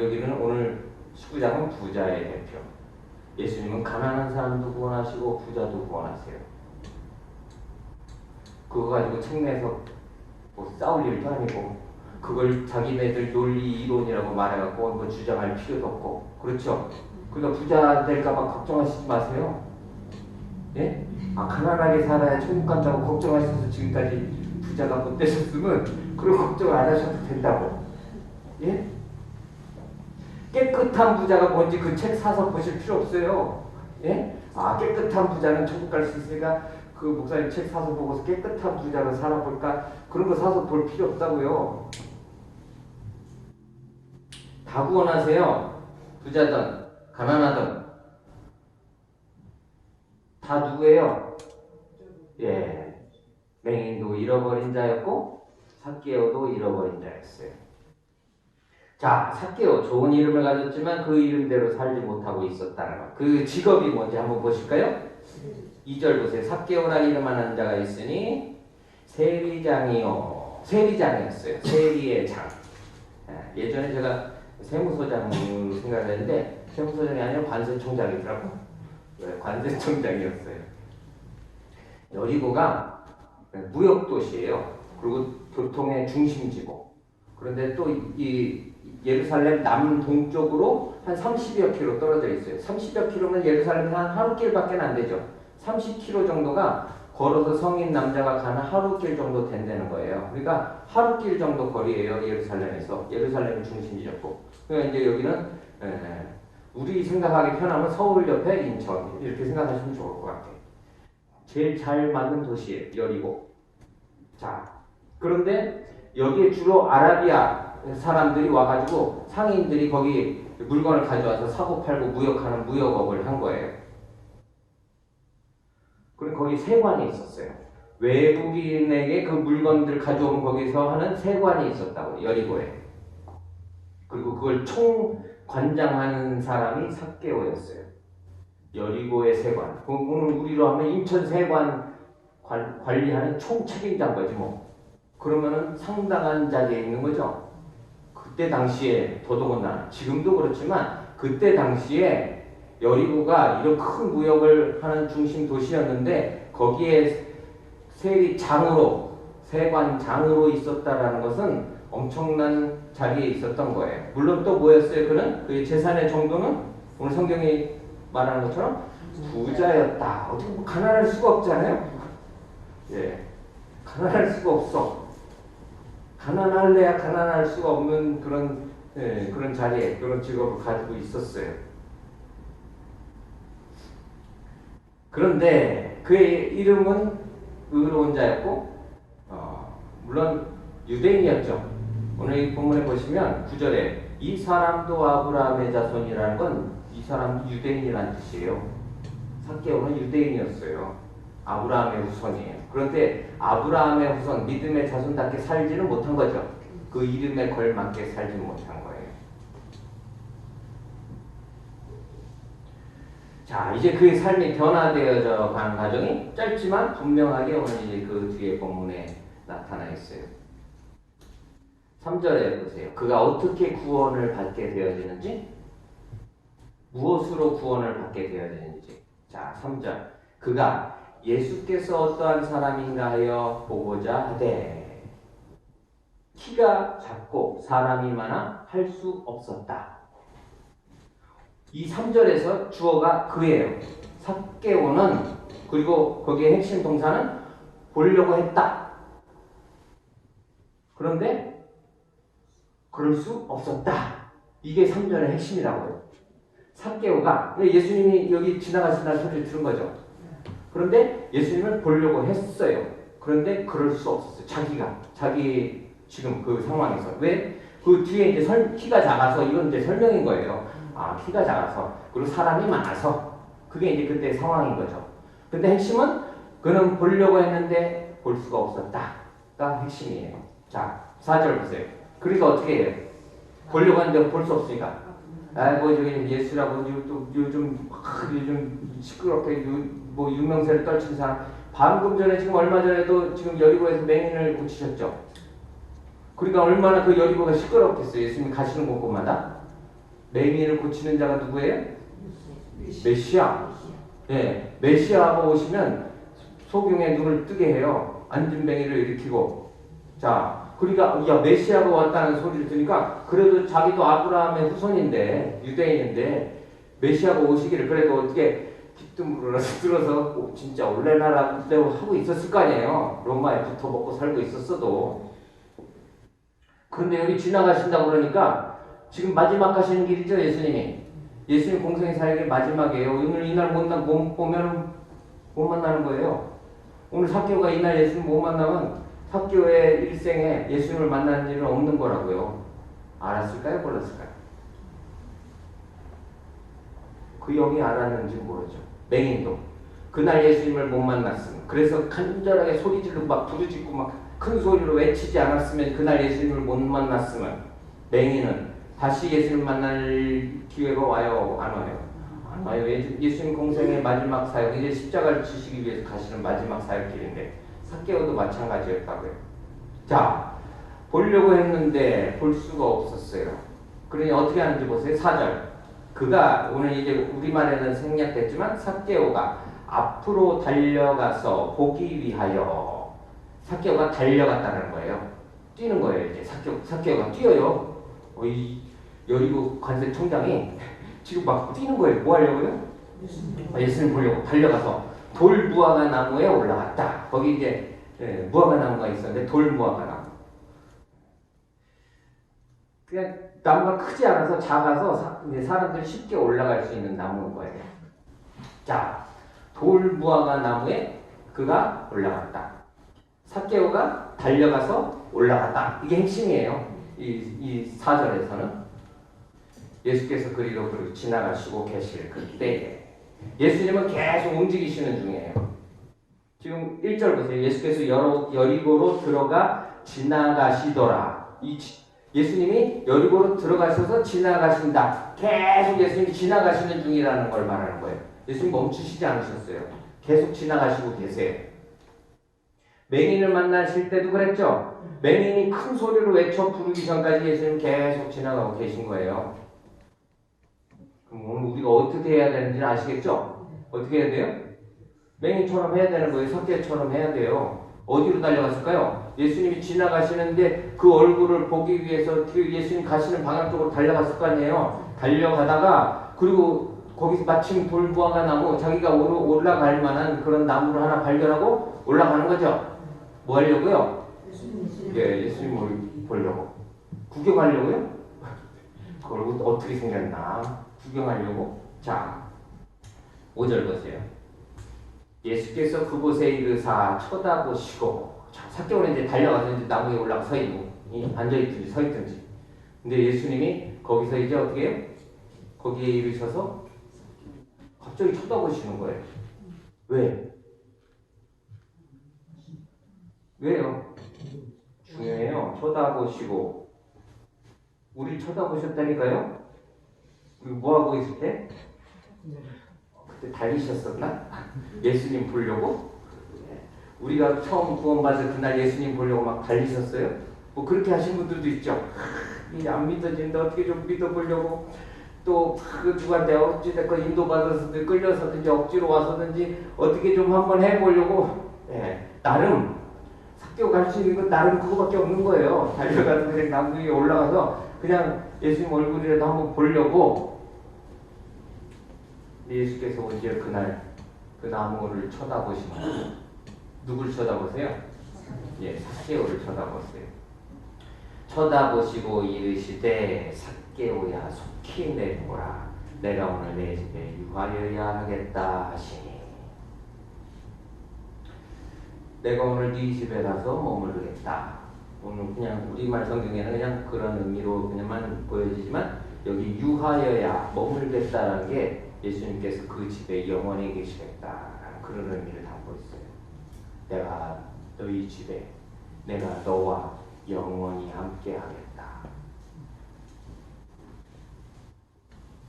19장은 부자의 대표. 예수님은 가난한 사람도 구원하시고 부자도 구원하세요. 그거 가지고 책 내서 싸울 일도 아니고 그걸 자기네들 논리 이론이라고 말해갖고 주장할 필요도 없고. 그렇죠? 그러니까 부자 될까봐 걱정하시지 마세요. 예? 가난하게 살아야 천국 간다고 걱정하셔서 지금까지 부자가 못 되셨으면 그런 걱정을 안 하셔도 된다고. 예? 깨끗한 부자가 뭔지 그 책 사서 보실 필요 없어요. 예? 깨끗한 부자는 천국 갈 수 있으니까 그 목사님 책 사서 보고서 깨끗한 부자로 살아볼까? 그런 거 사서 볼 필요 없다고요. 다 구원하세요. 부자든 가난하든 다 누구예요? 예, 맹인도 잃어버린 자였고 삭개오도 잃어버린 자였어요. 자, 삭개오 좋은 이름을 가졌지만 그 이름대로 살지 못하고 있었다는 것. 그 직업이 뭔지 한번 보실까요? 2절 보세요. 삭개오라 이름하는 자가 있으니 세리장이요. 세리장이었어요. 세리의 장. 예전에 제가 세무서장 생각을 했는데 세무서장이 아니라 관세청장이더라고. 관세청장이었어요. 여리고가 무역 도시예요. 그리고 교통의 중심지고. 그런데 또 이 예루살렘 남동쪽으로 한 30여 킬로 떨어져 있어요. 30여 킬로면 예루살렘이 한 하루길밖에 안 되죠. 30킬로 정도가 걸어서 성인 남자가 가는 하루길 정도 된다는 거예요. 그러니까 하루길 정도 거리예요. 예루살렘에서. 예루살렘이 중심지였고. 그러니까 이제 여기는 우리 생각하기 편하면 서울 옆에 인천 이렇게 생각하시면 좋을 것 같아요. 제일 잘 맞는 도시예요. 여리고. 자, 그런데 여기에 주로 아라비아 사람들이 와가지고 상인들이 거기 물건을 가져와서 사고 팔고 무역하는 무역업을 한 거예요. 그리고 거기 세관이 있었어요. 외국인에게 그 물건들 가져오면 거기서 하는 세관이 있었다고, 여리고에. 그리고 그걸 총관장하는 사람이 삭개오였어요. 여리고의 세관. 오늘 우리로 하면 인천 세관 관리하는 총책임자인 거지 뭐. 그러면은 상당한 자리에 있는 거죠. 그때 당시에 더더군다나 지금도 그렇지만 그때 당시에 여리고가 이런 큰 무역을 하는 중심 도시였는데 거기에 세리장으로 세관장으로 있었다라는 것은 엄청난 자리에 있었던 거예요. 물론 또 뭐였어요? 그는 그 재산의 정도는 오늘 성경이 말하는 것처럼 부자였다. 어떻게 뭐 가난할 수가 없잖아요. 예, 가난할 수가 없어. 가난할래야 가난할 수가 없는 그런 그런 자리에 그런 직업을 가지고 있었어요. 그런데 그의 이름은 의로운 자였고 물론 유대인이었죠. 오늘 이 본문에 보시면 9절에 이 사람도 아브라함의 자손이라는 건 이 사람이 유대인이라는 뜻이에요. 삭개오는 유대인이었어요. 아브라함의 후손이에요. 그런데 아브라함의 후손, 믿음의 자손답게 살지는 못한 거죠. 그 이름에 걸맞게 살지 못한 거예요. 자, 이제 그의 삶이 변화되어져 가는 과정이 짧지만 분명하게 오늘 이제 그 뒤에 본문에 나타나 있어요. 3절에 보세요. 그가 어떻게 구원을 받게 되어지는지, 무엇으로 구원을 받게 되어지는지. 자, 3절. 그가 예수께서 어떠한 사람인가 하여 보고자 하되 키가 작고 사람이 많아 할 수 없었다. 이 3절에서 주어가 그예요. 삭개오는, 그리고 거기에 핵심 동사는 보려고 했다. 그런데 그럴 수 없었다. 이게 3절의 핵심이라고요. 삭개오가 예수님이 여기 지나가신다는 소리를 들은 거죠. 그런데 예수님을 보려고 했어요. 그런데 그럴 수 없었어요. 자기 지금 그 상황에서. 왜? 그 뒤에 이제 키가 작아서, 이건 이제 설명인 거예요. 아, 키가 작아서. 그리고 사람이 많아서. 그게 이제 그때 상황인 거죠. 근데 핵심은 그는 보려고 했는데 볼 수가 없었다가 핵심이에요. 자, 4절 보세요. 그러니까 어떻게 해요? 보려고 했는데 볼 수 없으니까. 뭐 저기 예수라고 요즘 시끄럽게 뭐 유명세를 떨친 사람, 방금 전에 지금 얼마 전에도 지금 여리고에서 맹인을 고치셨죠. 그러니까 얼마나 그 여리고가 시끄럽겠어요. 예수님 가시는 곳곳마다. 맹인을 고치는 자가 누구예요? 메시아. 예, 메시아가 오시면 소경의 눈을 뜨게 해요. 앉은 맹인을 일으키고. 자, 그러니까 야, 메시아가 왔다는 소리를 들으니까 그래도 자기도 아브라함의 후손인데, 유대인인데 메시아가 오시기를 그래도 어떻게 기쁨으로 들어서 진짜 올레나라 하고 있었을 거 아니에요. 로마에 붙어 먹고 살고 있었어도. 그런데 여기 지나가신다고 그러니까 지금 마지막 가시는 길이죠, 예수님이. 예수님 공생의 사역의 마지막이에요. 오늘 이날 못 보면 못 만나는 거예요. 오늘 삭개오가 이날 예수님 못 만나면 삭개오의 일생에 예수님을 만나는 일은 없는 거라고요. 알았을까요? 몰랐을까요? 그 영이 알았는지 모르죠. 맹인도 그날 예수님을 못 만났으면, 그래서 간절하게 소리 지르고 막 부르짖고 막 큰 소리로 외치지 않았으면, 그날 예수님을 못 만났으면 맹인은 다시 예수님 만날 기회가 와요? 안 와요? 안 와요. 예수님 공생의 마지막 사역, 이제 십자가를 지시기 위해서 가시는 마지막 사역길인데 삭개오도 마찬가지였다고요. 자, 보려고 했는데 볼 수가 없었어요. 그러니 어떻게 하는지 보세요. 4절. 그가, 오늘 이제 우리말에는 생략됐지만 삭개오가 앞으로 달려가서 보기 위하여. 삭개오가 달려갔다는 거예요. 뛰는 거예요. 이제 삭개오가 뛰어요. 이 여리고 관세청장이 지금 막 뛰는 거예요. 뭐 하려고요? 예수님 보려고 달려가서 돌무화과 나무에 올라갔다. 거기 이제 무화과 나무가 있었는데 돌무화과 나무. 그냥 나무가 크지 않아서 작아서 이제 사람들이 쉽게 올라갈 수 있는 나무인 거예요. 자, 돌무화과 나무에 그가 올라갔다. 삭개오가 달려가서 올라갔다. 이게 핵심이에요. 이 4절에서는 예수께서 그리로 지나가시고 계실 그때에 예수님은 계속 움직이시는 중이에요. 지금 1절 보세요. 예수께서 여리고로 들어가 지나가시더라. 예수님이 여리고로 들어가셔서 지나가신다. 계속 예수님이 지나가시는 중이라는 걸 말하는 거예요. 예수님 멈추시지 않으셨어요. 계속 지나가시고 계세요. 맹인을 만나실 때도 그랬죠. 맹인이 큰 소리로 외쳐 부르기 전까지 예수님 계속 지나가고 계신 거예요. 그럼 오늘 우리가 어떻게 해야 되는지 아시겠죠? 어떻게 해야 돼요? 맹인처럼 해야 되는 거예요. 삭개오처럼 해야 돼요. 어디로 달려갔을까요? 예수님이 지나가시는데 그 얼굴을 보기 위해서 예수님 가시는 방향 쪽으로 달려갔을 거 아니에요. 달려가다가 그리고 거기서 마침 돌무화과 나무 자기가 올라갈 만한 그런 나무를 하나 발견하고 올라가는 거죠. 뭐 하려고요? 예, 예수님을 보려고. 구경하려고요? 그 얼굴 어떻게 생겼나? 구경하려고. 자, 5절 보세요. 예수께서 그곳에 이르사 쳐다보시고, 자, 삭개오는 이제 달려가서 이제 나무에 올라가 서 있고, 앉아있든지 서 있든지. 근데 예수님이 거기서 이제 어떻게 해요? 거기에 이르셔서 갑자기 쳐다보시는 거예요. 왜? 왜요? 중요해요. 쳐다보시고. 우리 쳐다보셨다니까요? 우리 뭐하고 있을 때? 그때 달리셨었나? 예수님 보려고? 우리가 처음 구원받을 그날 예수님 보려고 막 달리셨어요? 뭐 그렇게 하신 분들도 있죠. 이제 안 믿어진다. 어떻게 좀 믿어보려고 또 그 누구한테 어찌됐건 인도받아서든 끌려서든지 억지로 와서든지 어떻게 좀 한번 해보려고 나름 삭개오가 할 수 있는 건 나름 그거밖에 없는 거예요. 달려가서 그냥 나무 위에 올라가서 그냥 예수님 얼굴이라도 한번 보려고. 예수께서 오히려 그날 그 나무를 쳐다보시는 거예요. 누굴 쳐다보세요? 예, 삭개오를 쳐다보세요. 쳐다보시고 이르시되 삭개오야 속히 내려오라. 내가 오늘 내 집에 유하여야 하겠다 하시니. 내가 오늘 네 집에 가서 머무르겠다. 오늘 그냥 우리말 성경에는 그냥 그런 의미로 그냥만 보여지지만 여기 유하여야 머물겠다라는 게 예수님께서 그 집에 영원히 계시겠다라는 그런 의미를 담고 있어요. 내가 너희 집에 내가 너와 영원히 함께 하겠다.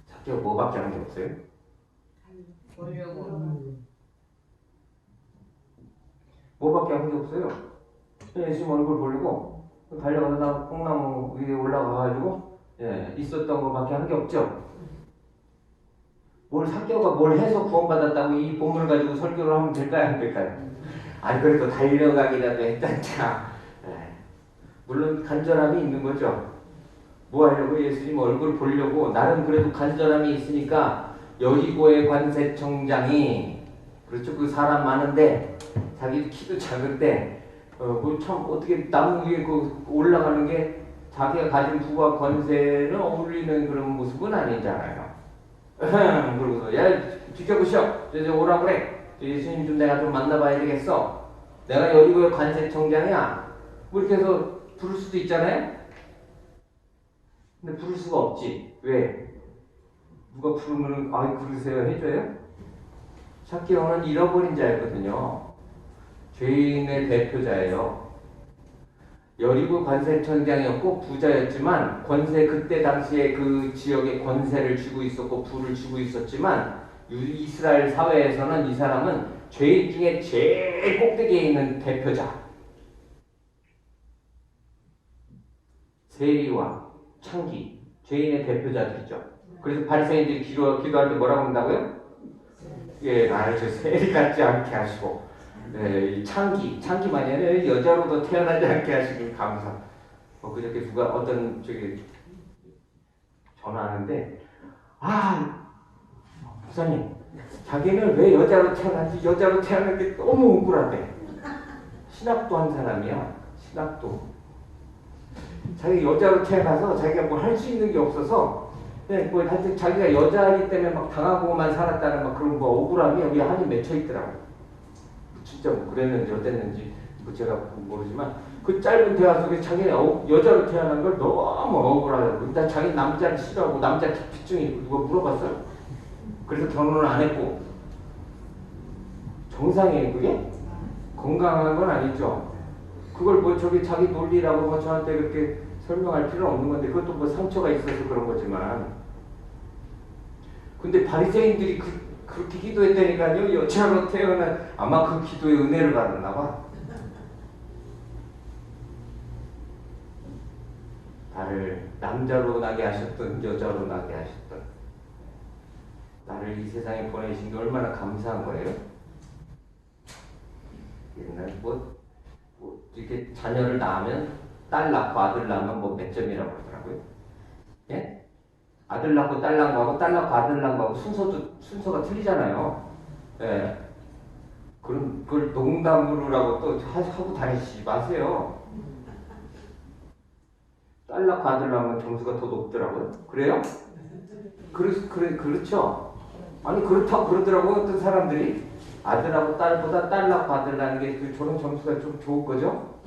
삭개오 뭐밖에 하는 게 없어요? 뭐밖에 하는 게 없어요. 예수님 얼굴 보려고 달려가서 콩나무 위에 올라가가지고 있었던 것밖에 한 게 없죠. 삭개오가 뭘 해서 구원받았다고 이 본문을 가지고 설교를 하면 될까요? 안 될까요? 아니 그래도 달려가기라도 했단자. 물론 간절함이 있는 거죠. 뭐 하려고? 예수님 얼굴 보려고. 나름 그래도 간절함이 있으니까 여리고의 관세청장이 그렇죠. 그 사람 많은데 자기 키도 작은데 참 어떻게 나무 위에 그 올라가는 게 자기가 가진 부와 권세는 어울리는 그런 모습은 아니잖아요. 그러고서 야 비켜보시오. 이제 오라 그래. 예수님 좀 내가 좀 만나봐야 되겠어. 내가 여리고의 관세청장이야. 뭐 이렇게 해서 부를 수도 있잖아요. 근데 부를 수가 없지. 왜? 누가 부르면은 부르세요 해줘요? 삭개오는 잃어버린 자였거든요. 죄인의 대표자예요. 여리고 관세청장이었고 부자였지만 그때 당시에 그 지역에 권세를 쥐고 있었고 부를 쥐고 있었지만 이스라엘 사회에서는 이 사람은 죄인 중에 제일 꼭대기에 있는 대표자. 세리와 창기, 죄인의 대표자들이죠. 그래서 바리새인들이 기도할 때 뭐라고 한다고요? 예, 나를 저 세리 같지 않게 하시고 네, 이 창기만이 아니라 여자로도 태어나지 않게 하시길 감사. 그저께 누가 어떤 저기 전화하는데, 목사님, 자기는 왜 여자로 태어난지 여자로 태어난 게 너무 억울하대. 신학도 한 사람이야. 신학도. 자기 여자로 태어나서 자기가 뭘 할 수 있는 게 없어서 그냥 뭐 하여튼 자기가 여자이기 때문에 막 당하고만 살았다는 막 그런 뭐 억울함이 여기 한이 맺혀 있더라고. 진짜 뭐 그랬는지 어땠는지 뭐 제가 모르지만 그 짧은 대화 속에 자기가 여자로 태어난 걸 너무 억울하다고. 일단 자기 남자를 싫어하고 남자 기피증이 있고 누가 물어봤어요? 그래서 결혼을 안 했고. 정상이에요 그게? 건강한 건 아니죠. 그걸 뭐 저기 자기 논리라고 뭐 저한테 그렇게 설명할 필요는 없는 건데 그것도 뭐 상처가 있어서 그런 거지만 근데 바리새인들이 그렇게 기도했다니까요. 여자로 태어난 아마 그 기도의 은혜를 받았나 봐. 나를 남자로 나게 하셨던 여자로 나게 하셨던 나를 이 세상에 보내신 게 얼마나 감사한 거예요. 옛날 뭐 이렇게 자녀를 낳으면 딸 낳고 아들 낳으면 뭐 몇 점이라고 그러더라고요. 예? 아들 낳고 딸 낳은 거하고 딸 낳고 아들 낳은 거하고 순서가 틀리잖아요. 예. 그럼 그걸 농담으로라고 또 하고 다니지 마세요. 딸 낳고 아들 낳으면 점수가 더 높더라고요. 그래요? 그렇죠. 아니 그렇다고 그러더라고요. 어떤 사람들이 아들하고 딸보다 딸 낳고 아들 낳는 게 저런 점수가 좀 좋은 거죠?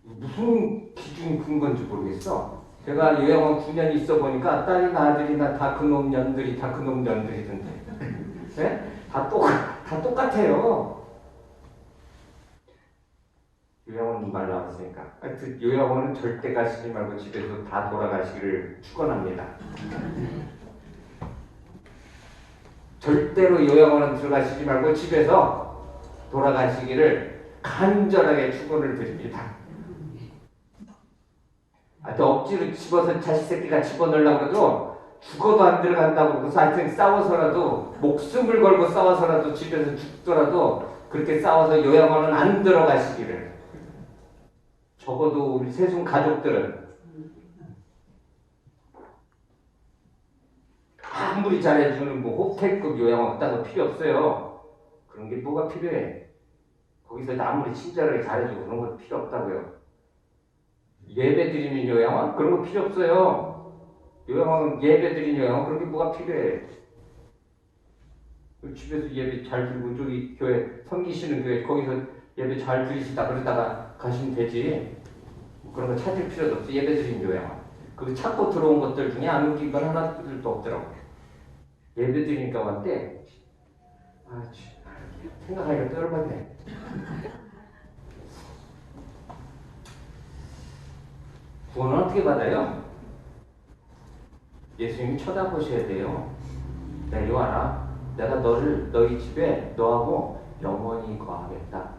무슨 기준이 큰 건지 모르겠어. 제가 요양원 9년 있어 보니까 딸이나 아들이나 다 그놈 년들이 다 그놈 년들이던데. 네? 다 똑같아요. 요양원 말 나왔으니까. 하여튼 요양원은 절대 가시지 말고 집에서 다 돌아가시기를 축원합니다. 절대로 요양원은 들어가시지 말고 집에서 돌아가시기를 간절하게 축원을 드립니다. 또 억지로 집어서 자식 새끼가 집어넣으려고 해도 죽어도 안 들어간다고 그래서 하여튼 싸워서라도 목숨을 걸고 싸워서라도 집에서 죽더라도 그렇게 싸워서 요양원은 안 들어가시기를. 적어도 우리 세순 가족들은 아무리 잘해주는 뭐 호텔급 요양원 따서 필요 없어요. 그런 게 뭐가 필요해. 거기서 아무리 친절하게 잘해주고 그런 거 필요 없다고요. 예배 드리는 요양원? 그런 거 필요 없어요. 요양원 예배 드리는 요양원 그런 게 뭐가 필요해. 집에서 예배 잘 드리고 저기 교회 섬기시는 교회 거기서 예배 잘 드리시다 그러다가 가시면 되지. 그런 거 찾을 필요도 없어. 예배 드리는 요양원. 그 찾고 들어온 것들 중에 안 웃긴 건 하나도 없더라고. 예배 드리니까 왔대. 생각하니까 떨어봤네. 구원은 어떻게 받아요? 예수님이 쳐다보셔야 돼요. 내리 와라. 내가 너희 집에 너하고 영원히 거하겠다.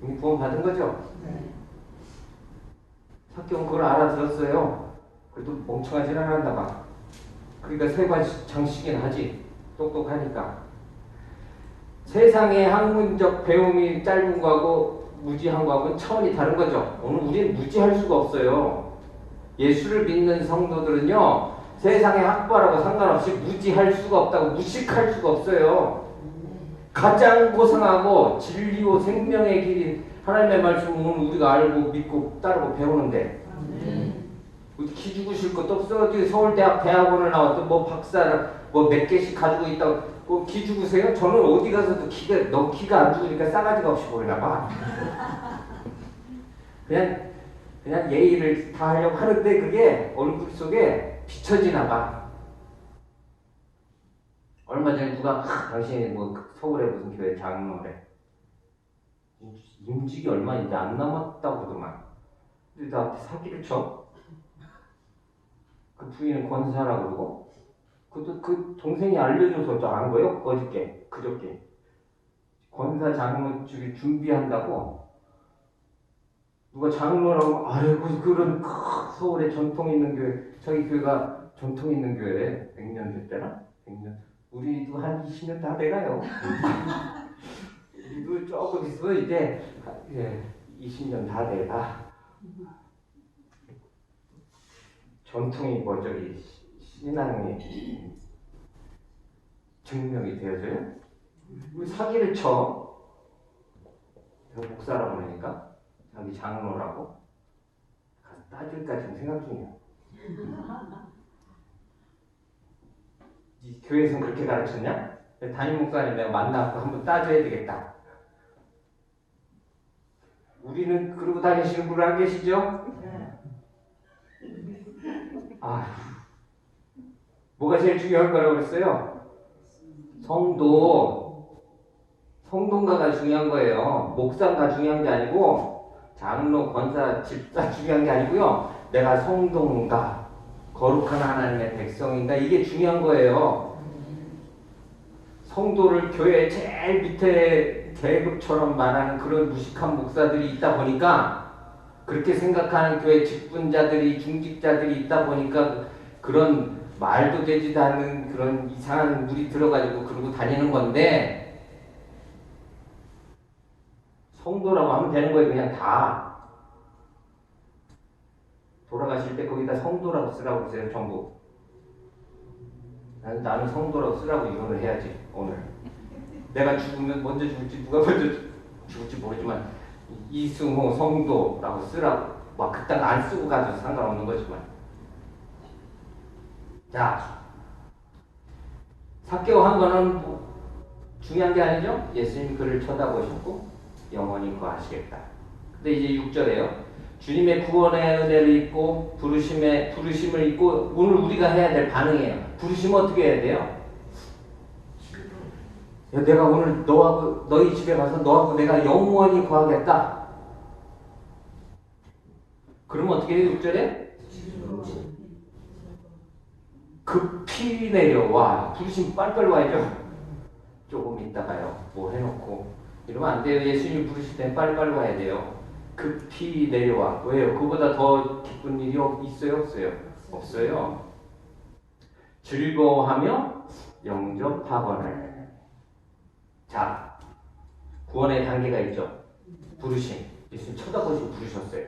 이미 구원 받은 거죠? 사경은 그걸 알아들었어요. 그래도 멍청하진 않았나 봐. 그러니까 세관장식이나 하지. 똑똑하니까. 세상의 학문적 배움이 짧은 거하고 무지한 거하고는 차원이 다른 거죠. 오늘 우리는 무지할 수가 없어요. 예수를 믿는 성도들은요. 세상의 학벌하고 상관없이 무지할 수가 없다고 무식할 수가 없어요. 가장 고상하고 진리요 생명의 길인 하나님의 말씀은 우리가 알고 믿고 따르고 배우는데 기죽으실 것도 없어. 어디 서울대학 대학원을 나왔던 뭐 박사를 뭐 몇 개씩 가지고 있다고 뭐 기죽으세요? 저는 어디 가서도 키가 안 죽으니까 싸가지가 없이 보이나 봐. 그냥 예의를 다 하려고 하는데 그게 얼굴 속에 비춰지나 봐. 얼마 전에 누가 당신이 뭐 서울에 무슨 교회 장로래. 임직이 얼마 이제 안 남았다고 그러더만. 근데 나한테 사기를 쳐. 그 부인은 권사라고 그러고. 그것도 그 동생이 알려줘서 저 안 거예요? 그저께. 권사 장로 쪽에 준비한다고. 누가 장로라고, 아이고, 그런 서울에 전통 있는 교회, 자기 교회가 전통 있는 교회래. 100년 됐대나? 100년. 우리도 한 20년 다 돼가요. 우리도 조금 있으면 이제 20년 다 돼가. 전통이 뭐 저기 신앙이 증명이 되어져요? 우리 사기를 쳐. 내가 목사라고 그러니까 자기 장로라고 가서 따질까 지금 생각 중이야. 이 교회에서는 그렇게 가르쳤냐? 담임 목사님 내가 만나서 한번 따져야 되겠다. 우리는 그러고 다니시는 분 안 계시죠? 아, 뭐가 제일 중요한 거라고 그랬어요? 성도가가 중요한 거예요. 목사가 중요한 게 아니고 장로, 권사, 집사 중요한 게 아니고요. 내가 성도인가, 거룩한 하나님의 백성인가 이게 중요한 거예요. 성도를 교회 제일 밑에 계급처럼 말하는 그런 무식한 목사들이 있다 보니까 그렇게 생각하는 교회 직분자들이 중직자들이 있다 보니까 그런 말도 되지도 않는 그런 이상한 물이 들어가지고 그러고 다니는 건데 성도라고 하면 되는 거예요. 그냥 다 돌아가실 때 거기다 성도라고 쓰라고 그러세요. 전부 나는 성도라고 쓰라고 이거를 해야지. 오늘 내가 죽으면 먼저 죽을지 누가 먼저 죽을지 모르지만 이승호 성도라고 쓰라고 막 그딴 거 안 쓰고 가도 상관없는 거지만 자 삭개오한 거는 뭐 중요한 게 아니죠. 예수님이 그를 쳐다보셨고 영원히 거하시겠다. 근데 이제 6절에요. 주님의 구원의 은혜를 입고 부르심을 입고 오늘 우리가 해야 될 반응이에요. 부르시면 어떻게 해야 돼요? 야, 내가 오늘 너하고 너희 집에 가서 너하고 내가 영원히 거하겠다. 그러면 어떻게 해요? 6절에? 급히 내려와. 부르시면 빨리빨리 와야죠. 조금 있다가요. 뭐 해놓고 이러면 안 돼요. 예수님이 부르실 땐 빨리빨리 와야 돼요. 급히 내려와. 왜요? 그보다 더 기쁜 일이 있어요? 없어요? 없어요. 즐거워하며 영접하거늘. 자, 구원의 단계가 있죠. 부르심. 예수님 쳐다보시고 부르셨어요.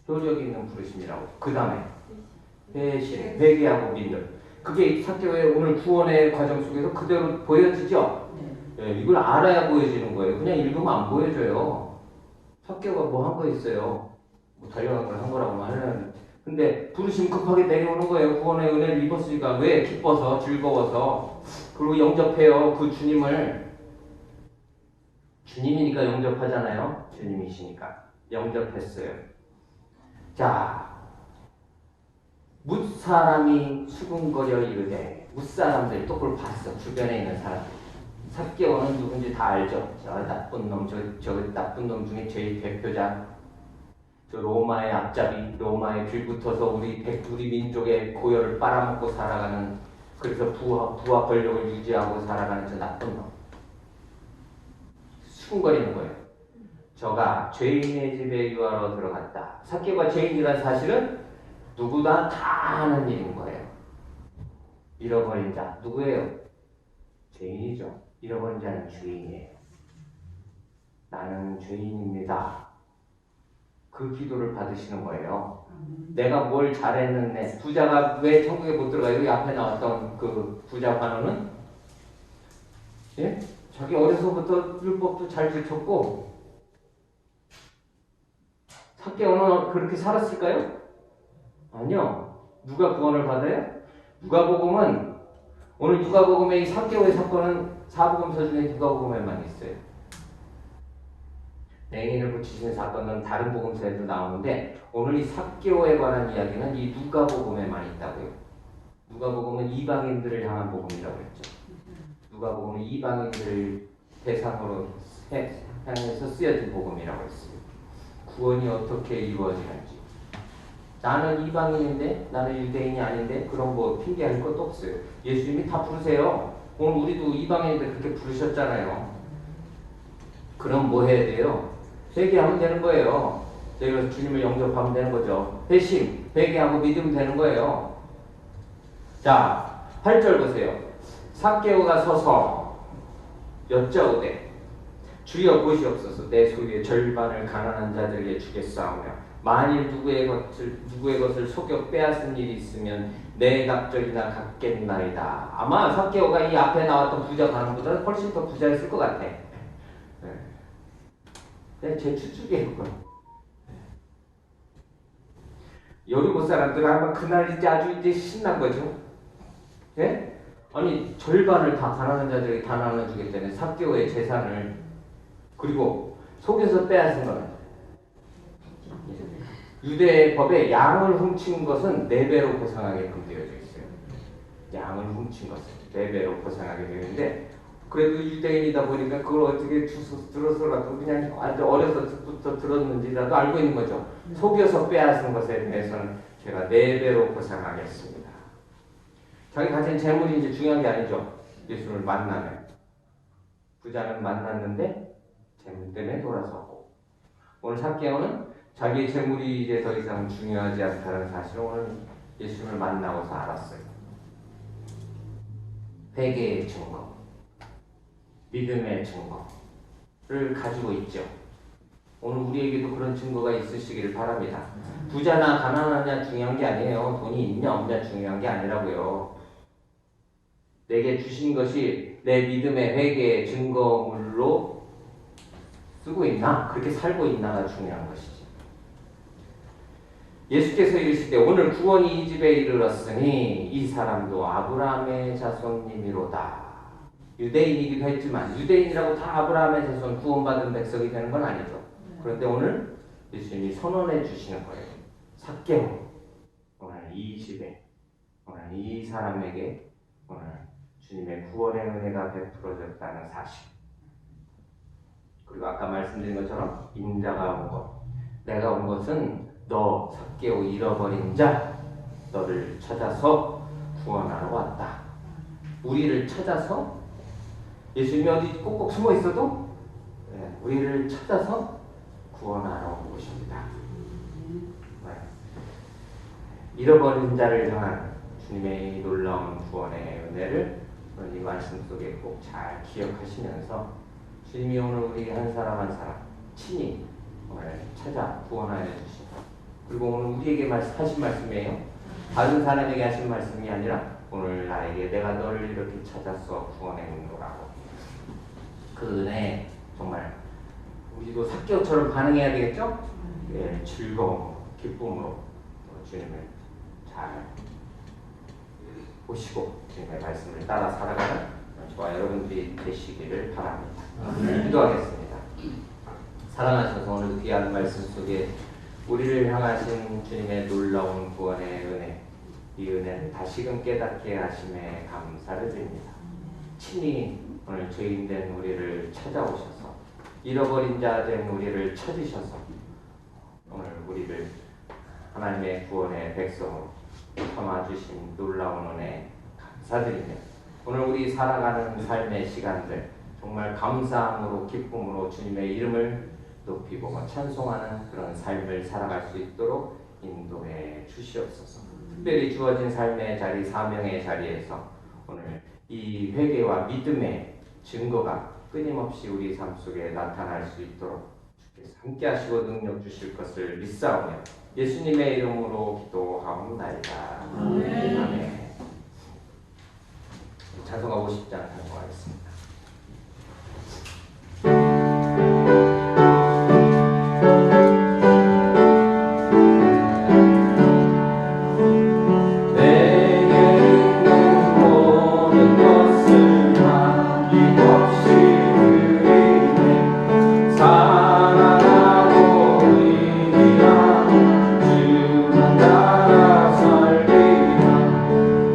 효력 있는 부르심이라고. 그 다음에 회심, 회개하고 믿는. 그게 삭개오의 오늘 구원의 과정 속에서 그대로 보여지죠? 네, 이걸 알아야 보여지는 거예요. 그냥 읽으면 안 보여져요. 삭개오가 뭐 한 거 있어요. 뭐 달려간 걸 한 거라고 하려는. 근데 부르심 급하게 내려오는 거예요. 구원의 은혜를 입었으니까. 왜? 기뻐서, 즐거워서. 그리고 영접해요. 그 주님을. 주님이니까 영접하잖아요. 주님이시니까. 영접했어요. 자, 뭇사람이 수군거려 이르되, 뭇사람들이 또 그걸 봤어. 주변에 있는 사람들. 삭개오는 누군지 다 알죠. 저 나쁜 놈, 저 나쁜 놈 중에 제일 대표자. 저 로마의 앞잡이, 로마에 빌붙어서 우리 민족의 고열을 빨아먹고 살아가는, 그래서 부와 권력을 유지하고 살아가는 저 나쁜 놈. 수군거리는 거예요. 저가 죄인의 집에 유하러 들어갔다. 삭개오가 죄인이라는 사실은 누구나 다 아는 일인 거예요. 잃어버린 자 누구예요? 죄인이죠. 잃어버린 자는 죄인이에요. 나는 죄인입니다. 그 기도를 받으시는 거예요. 내가 뭘 잘했는데. 부자가 왜 천국에 못 들어가요? 여기 앞에 나왔던 그 부자 관원은 예? 자기 어려서부터 율법도 잘 지켰고. 삭개오는 그렇게 살았을까요? 아니요. 누가 구원을 받아요? 누가복음은, 오늘 누가복음의 이 삭개오의 사건은 사복음서 중에 누가복음에만 있어요. 맹인을 고치신 사건은 다른 복음서에도 나오는데 오늘 이 삭개오에 관한 이야기는 이 누가복음에만 있다고요. 누가복음은 이방인들을 향한 복음이라고 했죠. 누가복음은 이방인들을 대상으로 향해서 쓰여진 복음이라고 했어요. 구원이 어떻게 이루어지는지. 나는 이방인인데, 나는 유대인이 아닌데, 그런 뭐 핑계할 것도 없어요. 예수님이 다 부르세요. 오늘 우리도 이방인인데 그렇게 부르셨잖아요. 그럼 뭐 해야 돼요? 회개하면 되는 거예요. 저희가 주님을 영접하면 되는 거죠. 회심, 회개하고 믿으면 되는 거예요. 자, 8절 보세요. 삭개오가 서서 여짜오되 주여 보시옵소서. 내 소유의 절반을 가난한 자들에게 주겠사오며 만일 누구의 것을 속여 빼앗은 일이 있으면 내 갑절이나 갚겠나이다. 아마 삭개오가 이 앞에 나왔던 부자 가난보다 훨씬 더 부자였을 것 같아. 그냥 제 추측이에요. 여리고 사람들은 아마 그날 이제 아주 이제 신난 거죠. 예? 아니 절반을 다 가난한 자들에게 다 나눠주겠다는 삭개오의 재산을, 그리고 속여서 빼앗은 거는 유대 법에 양을 훔친 것은 4배로 보상하게끔 되어져 있어요. 양을 훔친 것은 4배로 보상하게 되는데, 그래도 유대인이다 보니까 그걸 어떻게 들어서라도 그냥 아주 어려서부터 들었는지라도 알고 있는 거죠. 속여서 빼앗은 것에 대해서는 제가 4배로 보상하겠습니다. 자기 가진 재물이 이제 중요한 게 아니죠. 예수를 만나면. 부자는 만났는데 재물 때문에 돌아섰고, 오늘 삭개오는 자기의 재물이 이제 더 이상 중요하지 않다는 사실을 오늘 예수님을 만나고서 알았어요. 회개의 증거, 믿음의 증거를 가지고 있죠. 오늘 우리에게도 그런 증거가 있으시기를 바랍니다. 부자나 가난하냐 중요한 게 아니에요. 돈이 있냐 없냐 중요한 게 아니라고요. 내게 주신 것이 내 믿음의 회개의 증거물로 쓰고 있나? 그렇게 살고 있나가 중요한 것이지. 예수께서 이르시되 오늘 구원이 이 집에 이르렀으니 이 사람도 아브라함의 자손님이로다. 유대인이기도 했지만 유대인이라고 다 아브라함의 자손 구원받은 백성이 되는 건 아니죠. 그런데 오늘 예수님이 선언해 주시는 거예요. 삭개오, 오늘 이 집에, 오늘 이 사람에게 오늘 주님의 구원의 은혜가 베풀어졌다는 사실. 그리고 아까 말씀드린 것처럼 인자가 온 것, 내가 온 것은 너 삭개오 잃어버린 자, 너를 찾아서 구원하러 왔다. 우리를 찾아서, 예수님이 어디 꼭꼭 숨어 있어도 우리를 찾아서 구원하러 온 것입니다. 잃어버린 자를 향한 주님의 놀라운 구원의 은혜를 이 말씀 속에 꼭 잘 기억하시면서 주님이 오늘 우리 한 사람 한 사람 친히 오늘 찾아 구원하여 주시고, 그리고 오늘 우리에게 하신 말씀이에요. 다른 사람에게 하신 말씀이 아니라 오늘 나에게 내가 너를 이렇게 찾아서 구원했노라고. 그 은혜 정말 우리도 삭개오처럼 반응해야 되겠죠? 예, 즐거움, 기쁨으로 주님을 잘 보시고 주님의 말씀을 따라 살아가는 저와 여러분들이 되시기를 바랍니다. 기도하겠습니다. 사랑하셔서 오늘 귀한 말씀 속에 우리를 향하신 주님의 놀라운 구원의 은혜, 이 은혜를 다시금 깨닫게 하심에 감사를 드립니다. 친히 오늘 죄인된 우리를 찾아오셔서 잃어버린 자 된 우리를 찾으셔서 오늘 우리를 하나님의 구원의 백성으로 삼아주신 놀라운 은혜 감사드리며, 오늘 우리 살아가는 삶의 시간들 정말 감사함으로 기쁨으로 주님의 이름을 높이고 찬송하는 그런 삶을 살아갈 수 있도록 인도해 주시옵소서. 특별히 주어진 삶의 자리, 사명의 자리에서 오늘 이 회개와 믿음의 증거가 끊임없이 우리 삶 속에 나타날 수 있도록 주께서 함께 하시고 능력 주실 것을 믿사오며 예수님의 이름으로 기도하옵나이다. 아멘. 찬송가 50장 찬송하겠습니다.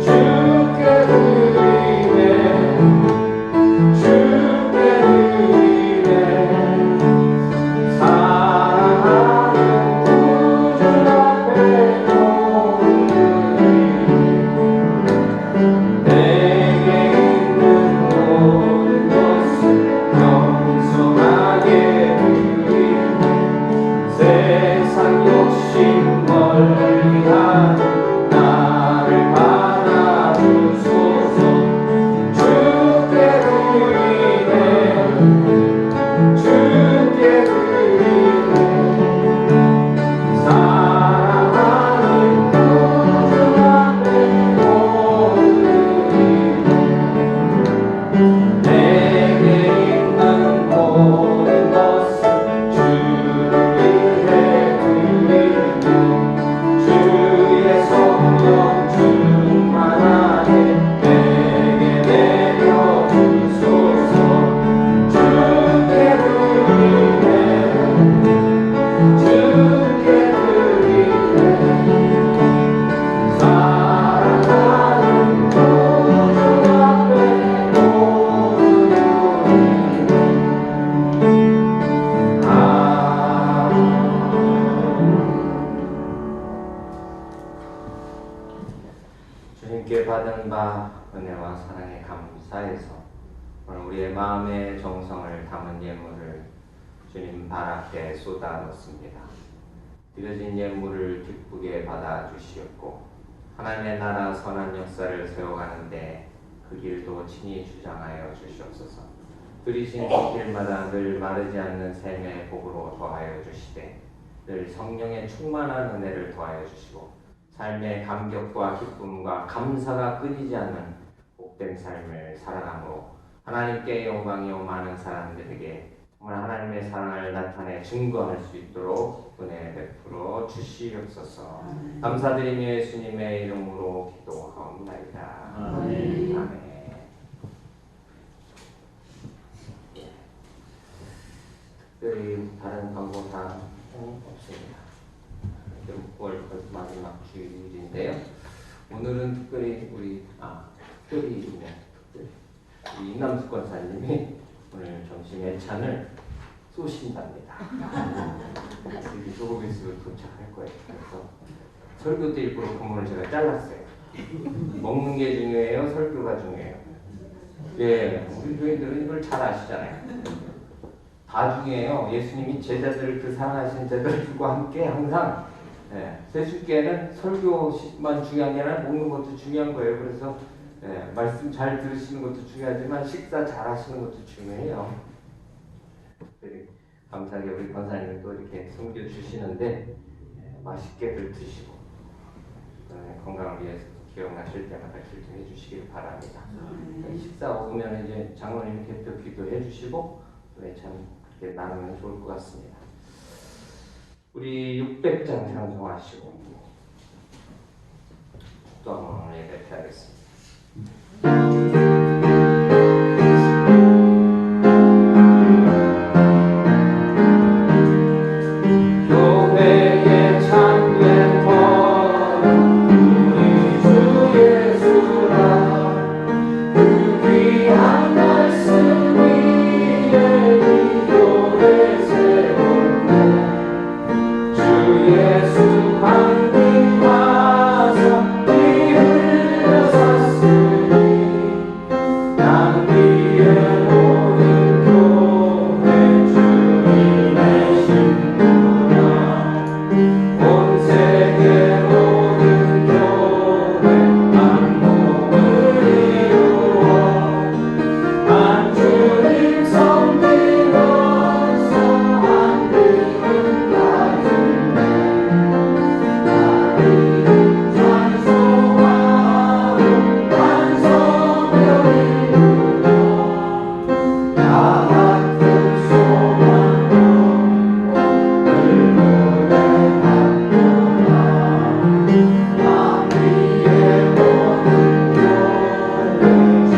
주께 드리네 받은 바 은혜와 사랑에 감사해서 오늘 우리의 마음의 정성을 담은 예물을 주님 발 앞에 쏟아 놓습니다. 드려진 예물을 기쁘게 받아주시옵고 하나님의 나라 선한 역사를 세워가는데 그 길도 친히 주장하여 주시옵소서. 들이신 그 길마다 늘 마르지 않는 샘의 복으로 더하여 주시되 늘 성령의 충만한 은혜를 더하여 주시고 삶의 감격과 기쁨과 감사가 끊이지 않는 복된 삶을 살아감으로 하나님께 영광이요 많은 사람들에게 정말 하나님의 사랑을 나타내 증거할 수 있도록 은혜 베풀어 주시옵소서. 감사드리며 예수님의 이름으로 기도하옵나이다. 아멘. 아멘. 특별히 다른 광고사항 없습니다. 6월 마지막 주일인데요. 오늘은 특별히 우리 임남숙 권사님이 오늘 점심 예찬을 쏘신답니다. 여기 조금 있으면 도착할 거예요. 그래서 설교 때 일부러 본문을 제가 잘랐어요. 먹는 게 중요해요? 설교가 중요해요? 예, 우리 교인들은 이걸 잘 아시잖아요. 다 중요해요. 예수님이 제자들을 그 사랑하신 제자들과 함께 항상 세숫교회는 설교만 중요한 게 아니라 먹는 것도 중요한 거예요. 그래서 말씀 잘 들으시는 것도 중요하지만 식사 잘 하시는 것도 중요해요. 특별히 감사하게 우리 권사님이 또 이렇게 섬겨주시는데 맛있게들 드시고 건강을 위해서 기억나실 때마다 결정해 주시길 바랍니다. 식사 먹으면 이제 장로님 대표 기도해 주시고 참 그렇게 나누면 좋을 것 같습니다. 우리 600장 찬송하시고 또 한번 예배하겠습니다. 교회의 참된 법 우리 주 예수라 그 귀한 말씀 위에 이 교회 세웠네 주 예수 방비 와서 피 흘려 샀으니 난 위에 모든 교회 주님의 신부라 온 세계 모든 교회 한 몸을 이루어 한 주님 섬기면서 한 믿음 가질래 나를 찬송하고 한 성령 이루며 나 같은 소망으로 오늘 노래하노라 나 위에 모든 교회 주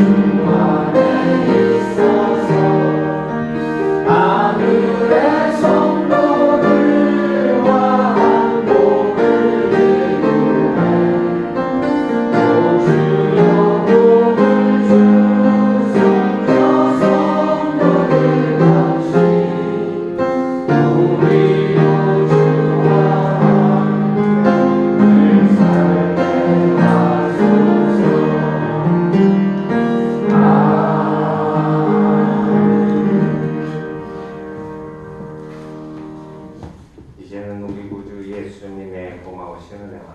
안에 있어서 하늘의 성도들과 한 몸을 이루네 오 주여 복을 주소서 성도들 같이 우리도 주와 함께 늘 살게 하소서. 이제는 우리 구주 예수님의 고마우신 은혜와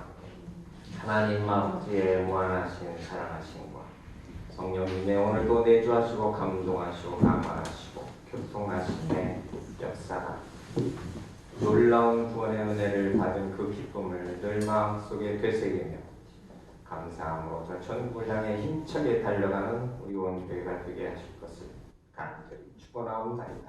하나님 아버지의 무한하신 사랑하심과 성령님의 오늘도 내주하시고 감동하시고 감화하시고 교통하심의 역사가 놀라운 구원의 은혜를 받은 그 기쁨을 늘 마음속에 되새기며 감사함으로 저 천국을 향해 힘차게 달려가는 우리 온 교회가 되게 하실 것을 간절히 축원하옵나이다.